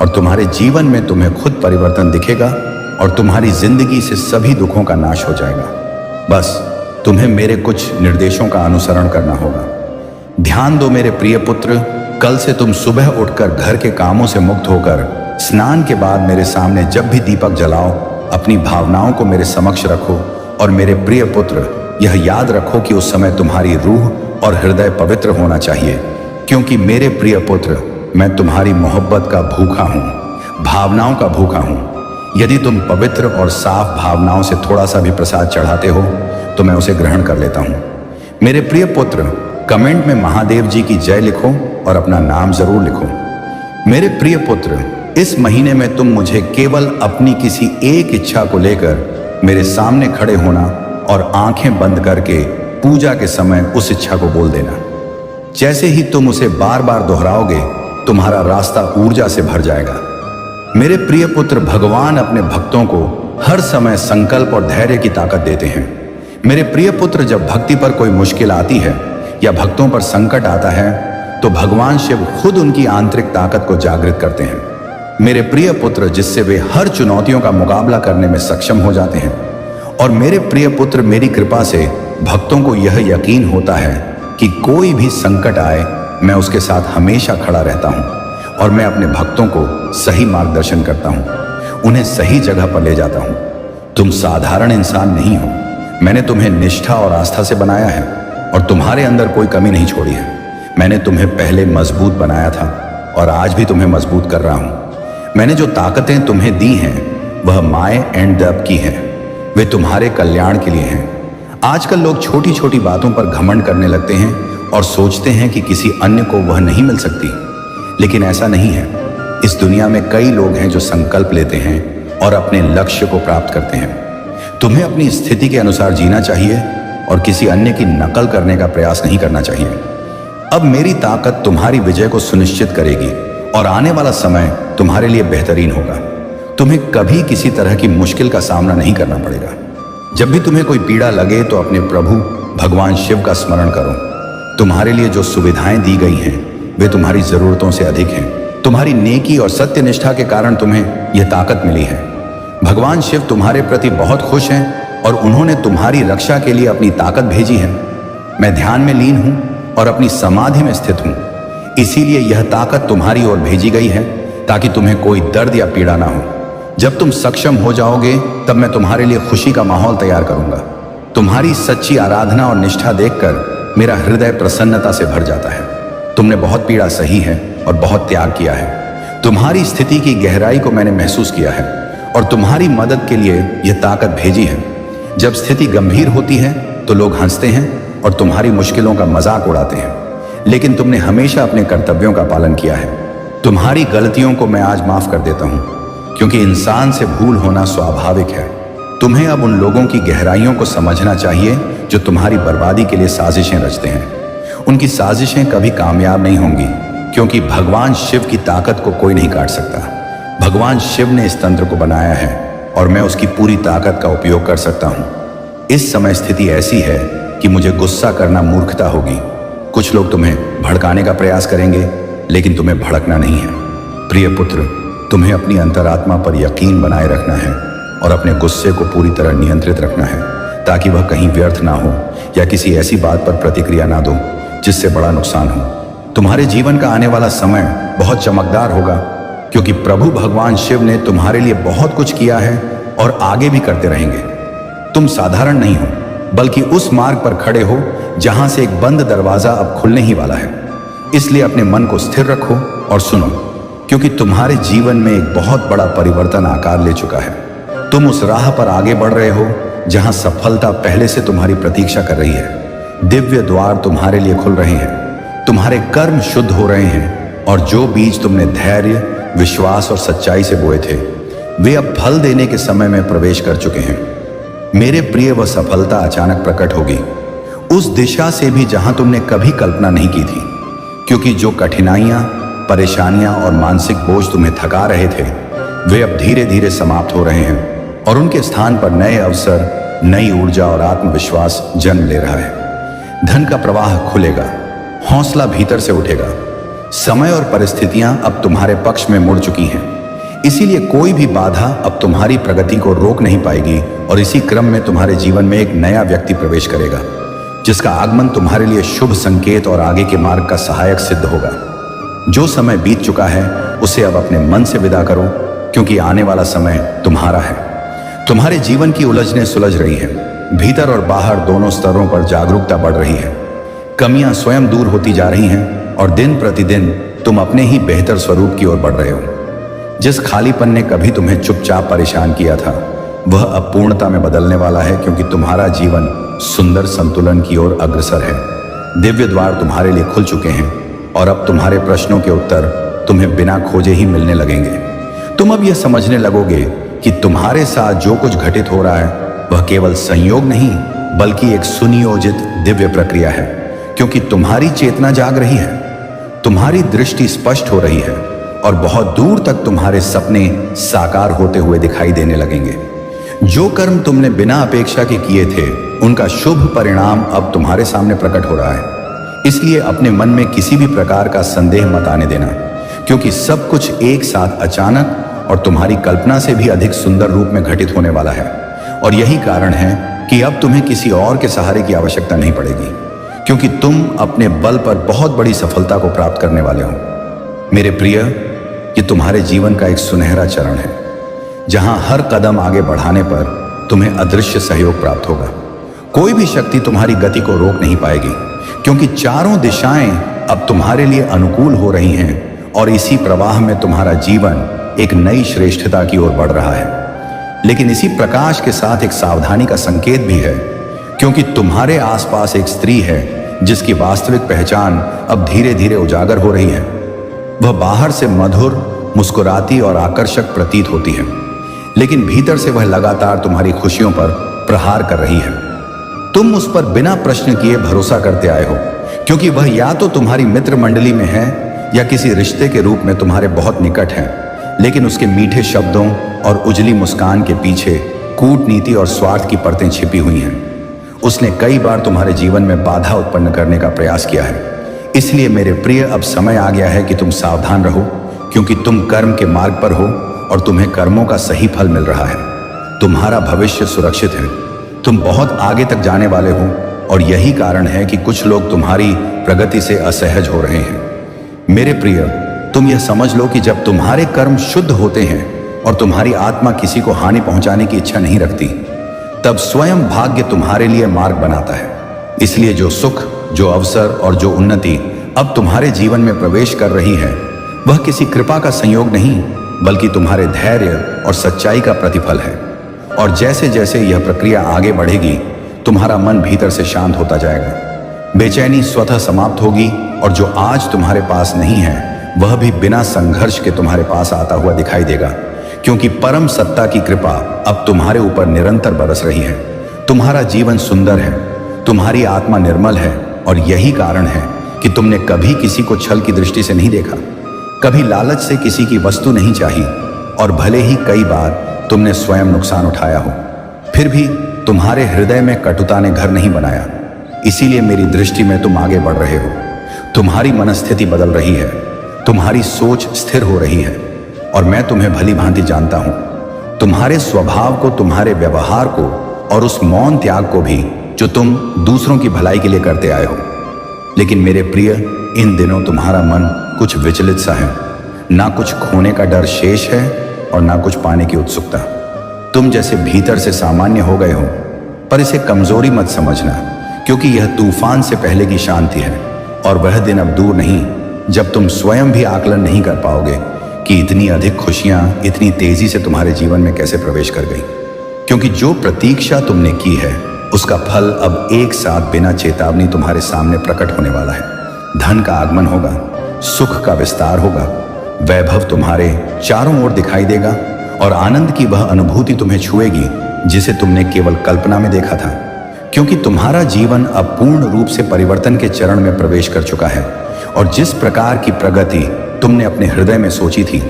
Speaker 1: और तुम्हारे जीवन में तुम्हें खुद परिवर्तन दिखेगा और तुम्हारी जिंदगी से सभी दुखों का नाश हो जाएगा। बस तुम्हें मेरे कुछ निर्देशों का अनुसरण करना होगा। ध्यान दो मेरे प्रिय पुत्र, कल से तुम सुबह उठकर घर के कामों से मुक्त होकर स्नान के बाद मेरे सामने जब भी दीपक जलाओ, अपनी भावनाओं को मेरे समक्ष रखो और मेरे प्रिय पुत्र, यह याद रखो कि उस समय तुम्हारी रूह और हृदय पवित्र होना चाहिए, क्योंकि मेरे प्रिय पुत्र, मैं तुम्हारी मोहब्बत का भूखा हूं, भावनाओं का भूखा हूं। यदि तुम पवित्र और साफ भावनाओं से थोड़ा सा भी प्रसाद चढ़ाते हो तो मैं उसे ग्रहण कर लेता हूं। मेरे प्रिय पुत्र, कमेंट में महादेव जी की जय लिखो और अपना नाम जरूर लिखो। मेरे प्रिय पुत्र, इस महीने में तुम मुझे केवल अपनी किसी एक इच्छा को लेकर मेरे सामने खड़े होना और आंखें बंद करके पूजा के समय उस इच्छा को बोल देना। जैसे ही तुम उसे बार बार दोहराओगे, तुम्हारा रास्ता ऊर्जा से भर जाएगा। मेरे प्रिय पुत्र, भगवान अपने भक्तों को हर समय संकल्प और धैर्य की ताकत देते हैं। मेरे प्रिय पुत्र, जब भक्ति पर कोई मुश्किल आती है या भक्तों पर संकट आता है तो भगवान शिव खुद उनकी आंतरिक ताकत को जागृत करते हैं। मेरे प्रिय पुत्र, जिससे वे हर चुनौतियों का मुकाबला करने में सक्षम हो जाते हैं। और मेरे प्रिय पुत्र, मेरी कृपा से भक्तों को यह यकीन होता है कि कोई भी संकट आए, मैं उसके साथ हमेशा खड़ा रहता हूं और मैं अपने भक्तों को सही मार्गदर्शन करता हूं, उन्हें सही जगह पर ले जाता हूं। तुम साधारण इंसान नहीं हो। मैंने तुम्हें निष्ठा और आस्था से बनाया है और तुम्हारे अंदर कोई कमी नहीं छोड़ी है। मैंने तुम्हें पहले मजबूत बनाया था और आज भी तुम्हें मजबूत कर रहा हूं। मैंने जो ताकतें तुम्हें दी हैं वह माय एंड दब की हैं। वे तुम्हारे कल्याण के लिए हैं। आजकल लोग छोटी छोटी बातों पर घमंड करने लगते हैं और सोचते हैं कि किसी अन्य को वह नहीं मिल सकती, लेकिन ऐसा नहीं है। इस दुनिया में कई लोग हैं जो संकल्प लेते हैं और अपने लक्ष्य को प्राप्त करते हैं। तुम्हें अपनी स्थिति के अनुसार जीना चाहिए और किसी अन्य की नकल करने का प्रयास नहीं करना चाहिए। अब मेरी ताकत तुम्हारी विजय को सुनिश्चित करेगी और आने वाला समय तुम्हारे लिए बेहतरीन होगा। तुम्हें कभी किसी तरह की मुश्किल का सामना नहीं करना पड़ेगा। जब भी तुम्हें कोई पीड़ा लगे तो अपने प्रभु भगवान शिव का स्मरण करो। तुम्हारे लिए जो सुविधाएं दी गई हैं वे तुम्हारी जरूरतों से अधिक हैं। तुम्हारी नेकी और सत्य निष्ठा के कारण तुम्हें यह ताकत मिली है। भगवान शिव तुम्हारे प्रति बहुत खुश हैं और उन्होंने तुम्हारी रक्षा के लिए अपनी ताकत भेजी है। मैं ध्यान में लीन हूं और अपनी समाधि में स्थित हूं, इसीलिए यह ताकत तुम्हारी ओर भेजी गई है ताकि तुम्हें कोई दर्द या पीड़ा ना हो। जब तुम सक्षम हो जाओगे तब मैं तुम्हारे लिए खुशी का माहौल तैयार करूंगा। तुम्हारी सच्ची आराधना और निष्ठा देखकर मेरा हृदय प्रसन्नता से भर जाता है। तुमने बहुत पीड़ा सही है और बहुत त्याग किया है। तुम्हारी स्थिति की गहराई को मैंने महसूस किया है और तुम्हारी मदद के लिए यह ताकत भेजी है। जब स्थिति गंभीर होती है तो लोग हंसते हैं और तुम्हारी मुश्किलों का मजाक उड़ाते हैं, लेकिन तुमने हमेशा अपने कर्तव्यों का पालन किया है। तुम्हारी गलतियों को मैं आज माफ कर देता हूं, क्योंकि इंसान से भूल होना स्वाभाविक है। तुम्हें अब उन लोगों की गहराइयों को समझना चाहिए जो तुम्हारी बर्बादी के लिए साजिशें रचते हैं। उनकी साजिशें कभी कामयाब नहीं होंगी, क्योंकि भगवान शिव की ताकत को कोई नहीं काट सकता। भगवान शिव ने इस तंत्र को बनाया है और मैं उसकी पूरी ताकत का उपयोग कर सकता हूं। इस समय स्थिति ऐसी है कि मुझे गुस्सा करना मूर्खता होगी। कुछ लोग तुम्हें भड़काने का प्रयास करेंगे, लेकिन तुम्हें भड़कना नहीं है। प्रिय पुत्र, तुम्हें अपनी अंतरात्मा पर यकीन बनाए रखना है और अपने गुस्से को पूरी तरह नियंत्रित रखना है, ताकि वह कहीं व्यर्थ ना हो या किसी ऐसी बात पर प्रतिक्रिया ना दो जिससे बड़ा नुकसान हो। तुम्हारे जीवन का आने वाला समय बहुत चमकदार होगा, क्योंकि प्रभु भगवान शिव ने तुम्हारे लिए बहुत कुछ किया है और आगे भी करते रहेंगे। तुम साधारण नहीं हो, बल्कि उस मार्ग पर खड़े हो जहां से एक बंद दरवाजा अब खुलने ही वाला है। इसलिए अपने मन को स्थिर रखो और सुनो, क्योंकि तुम्हारे जीवन में एक बहुत बड़ा परिवर्तन आकार ले चुका है। तुम उस राह पर आगे बढ़ रहे हो जहां सफलता पहले से तुम्हारी प्रतीक्षा कर रही है। दिव्य द्वार तुम्हारे लिए खुल रहे हैं, तुम्हारे कर्म शुद्ध हो रहे हैं और जो बीज तुमने धैर्य, विश्वास और सच्चाई से बोए थे, वे अब फल देने के समय में प्रवेश कर चुके हैं। मेरे प्रिय, वह सफलता अचानक प्रकट होगी, उस दिशा से भी जहां तुमने कभी कल्पना नहीं की थी, क्योंकि जो कठिनाइयां, परेशानियां और मानसिक बोझ तुम्हें थका रहे थे, वे अब धीरे धीरे समाप्त हो रहे हैं और उनके स्थान पर नए अवसर, नई ऊर्जा और आत्मविश्वास जन्म ले रहा है। धन का प्रवाह खुलेगा, हौसला भीतर से उठेगा। समय और परिस्थितियां अब तुम्हारे पक्ष में मुड़ चुकी हैं, इसीलिए कोई भी बाधा अब तुम्हारी प्रगति को रोक नहीं पाएगी और इसी क्रम में तुम्हारे जीवन में एक नया व्यक्ति प्रवेश करेगा, जिसका आगमन तुम्हारे लिए शुभ संकेत और आगे के मार्ग का सहायक सिद्ध होगा। जो समय बीत चुका है उसे अब अपने मन से विदा करो, क्योंकि आने वाला समय तुम्हारा है। तुम्हारे जीवन की उलझनें सुलझ रही हैं, भीतर और बाहर दोनों स्तरों पर जागरूकता बढ़ रही है। कमियां स्वयं दूर होती जा रही हैं और दिन प्रतिदिन तुम अपने ही बेहतर स्वरूप की ओर बढ़ रहे हो। जिस खालीपन ने कभी तुम्हें चुपचाप परेशान किया था, वह अब पूर्णता में बदलने वाला है, क्योंकि तुम्हारा जीवन सुंदर संतुलन की ओर अग्रसर है। दिव्य द्वार तुम्हारे लिए खुल चुके हैं और अब तुम्हारे प्रश्नों के उत्तर तुम्हें बिना खोजे ही मिलने लगेंगे। तुम अब यह समझने लगोगे कि तुम्हारे साथ जो कुछ घटित हो रहा है वह केवल संयोग नहीं, बल्कि एक सुनियोजित दिव्य प्रक्रिया है, क्योंकि तुम्हारी चेतना जाग रही है, तुम्हारी दृष्टि स्पष्ट हो रही है और बहुत दूर तक तुम्हारे सपने साकार होते हुए दिखाई देने लगेंगे। जो कर्म तुमने बिना अपेक्षा के किए थे, उनका शुभ परिणाम अब तुम्हारे सामने प्रकट हो रहा है। इसलिए अपने मन में किसी भी प्रकार का संदेह मत आने देना, क्योंकि सब कुछ एक साथ अचानक और तुम्हारी कल्पना से भी अधिक सुंदर रूप में घटित होने वाला है। और यही कारण है कि अब तुम्हें किसी और के सहारे की आवश्यकता नहीं पड़ेगी, क्योंकि तुम अपने बल पर बहुत बड़ी सफलता को प्राप्त करने वाले हो। मेरे प्रिय, ये तुम्हारे जीवन का एक सुनहरा चरण है, जहां हर कदम आगे बढ़ाने पर तुम्हें अदृश्य सहयोग प्राप्त होगा। कोई भी शक्ति तुम्हारी गति को रोक नहीं पाएगी, क्योंकि चारों दिशाएं अब तुम्हारे लिए अनुकूल हो रही हैं और इसी प्रवाह में तुम्हारा जीवन एक नई श्रेष्ठता की ओर बढ़ रहा है। लेकिन इसी प्रकाश के साथ एक सावधानी का संकेत भी है, क्योंकि तुम्हारे आसपास एक स्त्री है जिसकी वास्तविक पहचान अब धीरे धीरे उजागर हो रही है। वह बाहर से मधुर, मुस्कुराती और आकर्षक प्रतीत होती है, लेकिन भीतर से वह लगातार तुम्हारी खुशियों पर प्रहार कर रही है। तुम उस पर बिना प्रश्न किए भरोसा करते आए हो, क्योंकि वह या तो तुम्हारी मित्र मंडली में है या किसी रिश्ते के रूप में तुम्हारे बहुत निकट है, लेकिन उसके मीठे शब्दों और उजली मुस्कान के पीछे कूटनीति और स्वार्थ की परतें छिपी हुई हैं। उसने कई बार तुम्हारे जीवन में बाधा उत्पन्न करने का प्रयास किया है। इसलिए मेरे प्रिय, अब समय आ गया है कि तुम सावधान रहो, क्योंकि तुम कर्म के मार्ग पर हो और तुम्हें कर्मों का सही फल मिल रहा है। तुम्हारा भविष्य सुरक्षित है। तुम बहुत आगे तक जाने वाले हो और यही कारण है कि कुछ लोग तुम्हारी प्रगति से असहज हो रहे हैं। मेरे प्रिय, तुम यह समझ लो कि जब तुम्हारे कर्म शुद्ध होते हैं और तुम्हारी आत्मा किसी को हानि पहुंचाने की इच्छा नहीं रखती, तब स्वयं भाग्य तुम्हारे लिए मार्ग बनाता है। इसलिए जो सुख, जो अवसर और जो उन्नति अब तुम्हारे जीवन में प्रवेश कर रही है, वह किसी कृपा का संयोग नहीं, बल्कि तुम्हारे धैर्य और सच्चाई का प्रतिफल है। और जैसे जैसे यह प्रक्रिया आगे बढ़ेगी, तुम्हारा मन भीतर से शांत होता जाएगा। बेचैनी स्वतः समाप्त होगी और जो आज तुम्हारे पास नहीं है, वह भी बिना संघर्ष के तुम्हारे पास आता हुआ दिखाई देगा, क्योंकि परम सत्ता की कृपा अब तुम्हारे ऊपर निरंतर बरस रही है। तुम्हारा जीवन सुंदर है, तुम्हारी आत्मा निर्मल है और यही कारण है कि तुमने कभी किसी को छल की दृष्टि से नहीं देखा, कभी लालच से किसी की वस्तु नहीं चाही और भले ही कई बार तुमने स्वयं नुकसान उठाया हो, फिर भी तुम्हारे हृदय में कटुता ने घर नहीं बनाया। इसीलिए मेरी दृष्टि में तुम आगे बढ़ रहे हो। तुम्हारी मनस्थिति बदल रही है, तुम्हारी सोच स्थिर हो रही है और मैं तुम्हें भली भांति जानता हूं। तुम्हारे स्वभाव को, तुम्हारे व्यवहार को और उस मौन त्याग को भी जो तुम दूसरों की भलाई के लिए करते आए हो। लेकिन मेरे प्रिय, इन दिनों तुम्हारा मन कुछ विचलित सा है। ना कुछ खोने का डर शेष है और ना कुछ पाने की उत्सुकता। तुम जैसे भीतर से सामान्य हो गए हो, पर इसे कमजोरी मत समझना, क्योंकि यह तूफान से पहले की शांति है और वह दिन अब दूर नहीं जब तुम स्वयं भी आकलन नहीं कर पाओगे कि इतनी अधिक खुशियां इतनी तेजी से तुम्हारे जीवन में कैसे प्रवेश कर गई। क्योंकि जो प्रतीक्षा तुमने की है, उसका फल अब एक साथ बिना चेतावनी तुम्हारे सामने प्रकट होने वाला है। धन का आगमन होगा, सुख का विस्तार होगा, वैभव तुम्हारे चारों ओर दिखाई देगा और आनंद की वह अनुभूति तुम्हें छुएगी जिसे तुमने केवल कल्पना में देखा था। क्योंकि तुम्हारा जीवन अब पूर्ण रूप से परिवर्तन के चरण में प्रवेश कर चुका है और जिस प्रकार की प्रगति तुमने अपने हृदय में सोची थी,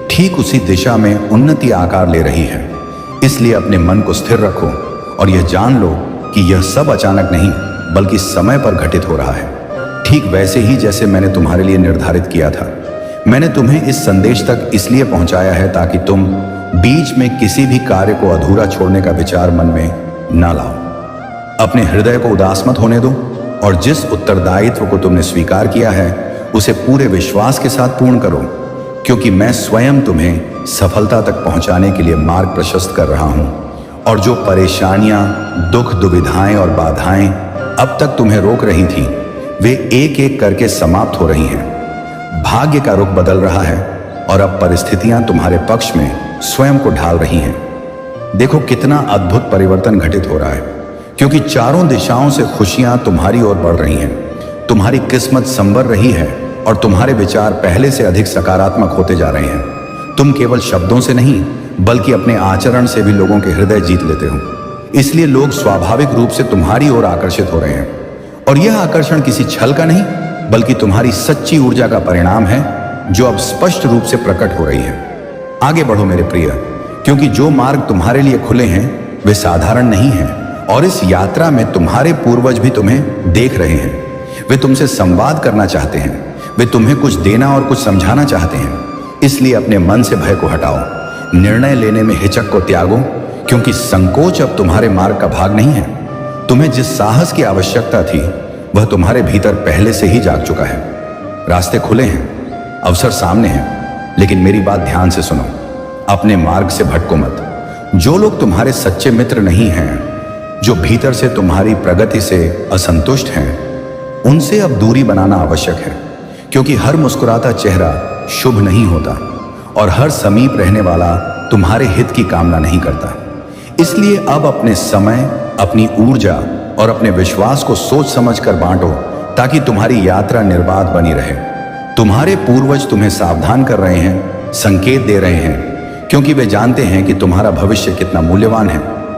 Speaker 1: ठीक उसी दिशा में उन्नति आकार ले रही है। इसलिए अपने मन को स्थिर रखो और यह जान लो कि यह सब अचानक नहीं, बल्कि समय पर घटित हो रहा है। ठीक वैसे ही जैसे मैंने तुम्हारे लिए निर्धारित किया था। मैंने तुम्हें इस संदेश तक इसलिए पहुंचाया है ताकि तुम बीच में किसी भी कार्य को अधूरा छोड़ने का विचार मन में ना लाओ। अपने हृदय को उदास मत होने दो और जिस उत्तरदायित्व को तुमने स्वीकार किया है, उसे पूरे विश्वास के साथ पूर्ण करो, क्योंकि मैं स्वयं तुम्हें सफलता तक पहुंचाने के लिए मार्ग प्रशस्त कर रहा हूं। और जो परेशानियां, दुख, दुविधाएं और बाधाएं अब तक तुम्हें रोक रही थी, वे एक एक करके समाप्त हो रही हैं। भाग्य का रुख बदल रहा है और अब परिस्थितियां तुम्हारे पक्ष में स्वयं को ढाल रही हैं। देखो कितना अद्भुत परिवर्तन घटित हो रहा है, क्योंकि चारों दिशाओं से खुशियां तुम्हारी ओर बढ़ रही हैं। तुम्हारी किस्मत संवर रही है और तुम्हारे विचार पहले से अधिक सकारात्मक होते जा रहे हैं। तुम केवल शब्दों से नहीं, बल्कि अपने आचरण से भी लोगों के हृदय जीत लेते हो। इसलिए लोग स्वाभाविक रूप से तुम्हारी ओर आकर्षित हो रहे हैं और यह आकर्षण किसी छल का नहीं, बल्कि तुम्हारी सच्ची ऊर्जा का परिणाम है, जो अब स्पष्ट रूप से प्रकट हो रही है। आगे बढ़ो मेरे प्रिय, क्योंकि जो मार्ग तुम्हारे लिए खुले हैं वे साधारण नहीं हैं और इस यात्रा में तुम्हारे पूर्वज भी तुम्हें देख रहे हैं। वे तुमसे संवाद करना चाहते हैं, वे तुम्हें कुछ देना और कुछ समझाना चाहते हैं। इसलिए अपने मन से भय को हटाओ, निर्णय लेने में हिचक को त्यागो, क्योंकि संकोच अब तुम्हारे मार्ग का भाग नहीं है। तुम्हें जिस साहस की आवश्यकता थी, वह तुम्हारे भीतर पहले से ही जाग चुका है। रास्ते खुले हैं, अवसर सामने हैं, लेकिन मेरी बात ध्यान से सुनो। अपने मार्ग से भटको मत। जो लोग तुम्हारे सच्चे मित्र नहीं हैं, जो भीतर से तुम्हारी प्रगति से असंतुष्ट हैं, उनसे अब दूरी बनाना आवश्यक है, क्योंकि हर मुस्कुराता चेहरा शुभ नहीं होता और हर समीप रहने वाला तुम्हारे हित की कामना नहीं करता। इसलिए अब अपने समय, अपनी ऊर्जा और अपने विश्वास को सोच समझकर बांटो, ताकि तुम्हारी यात्रा निर्बाध बनी रहे। तुम्हारे पूर्वज तुम्हें सावधान कर रहे हैं, संकेत दे रहे हैं, क्योंकि वे जानते हैं कि तुम्हारा भविष्य कितना मूल्यवान है।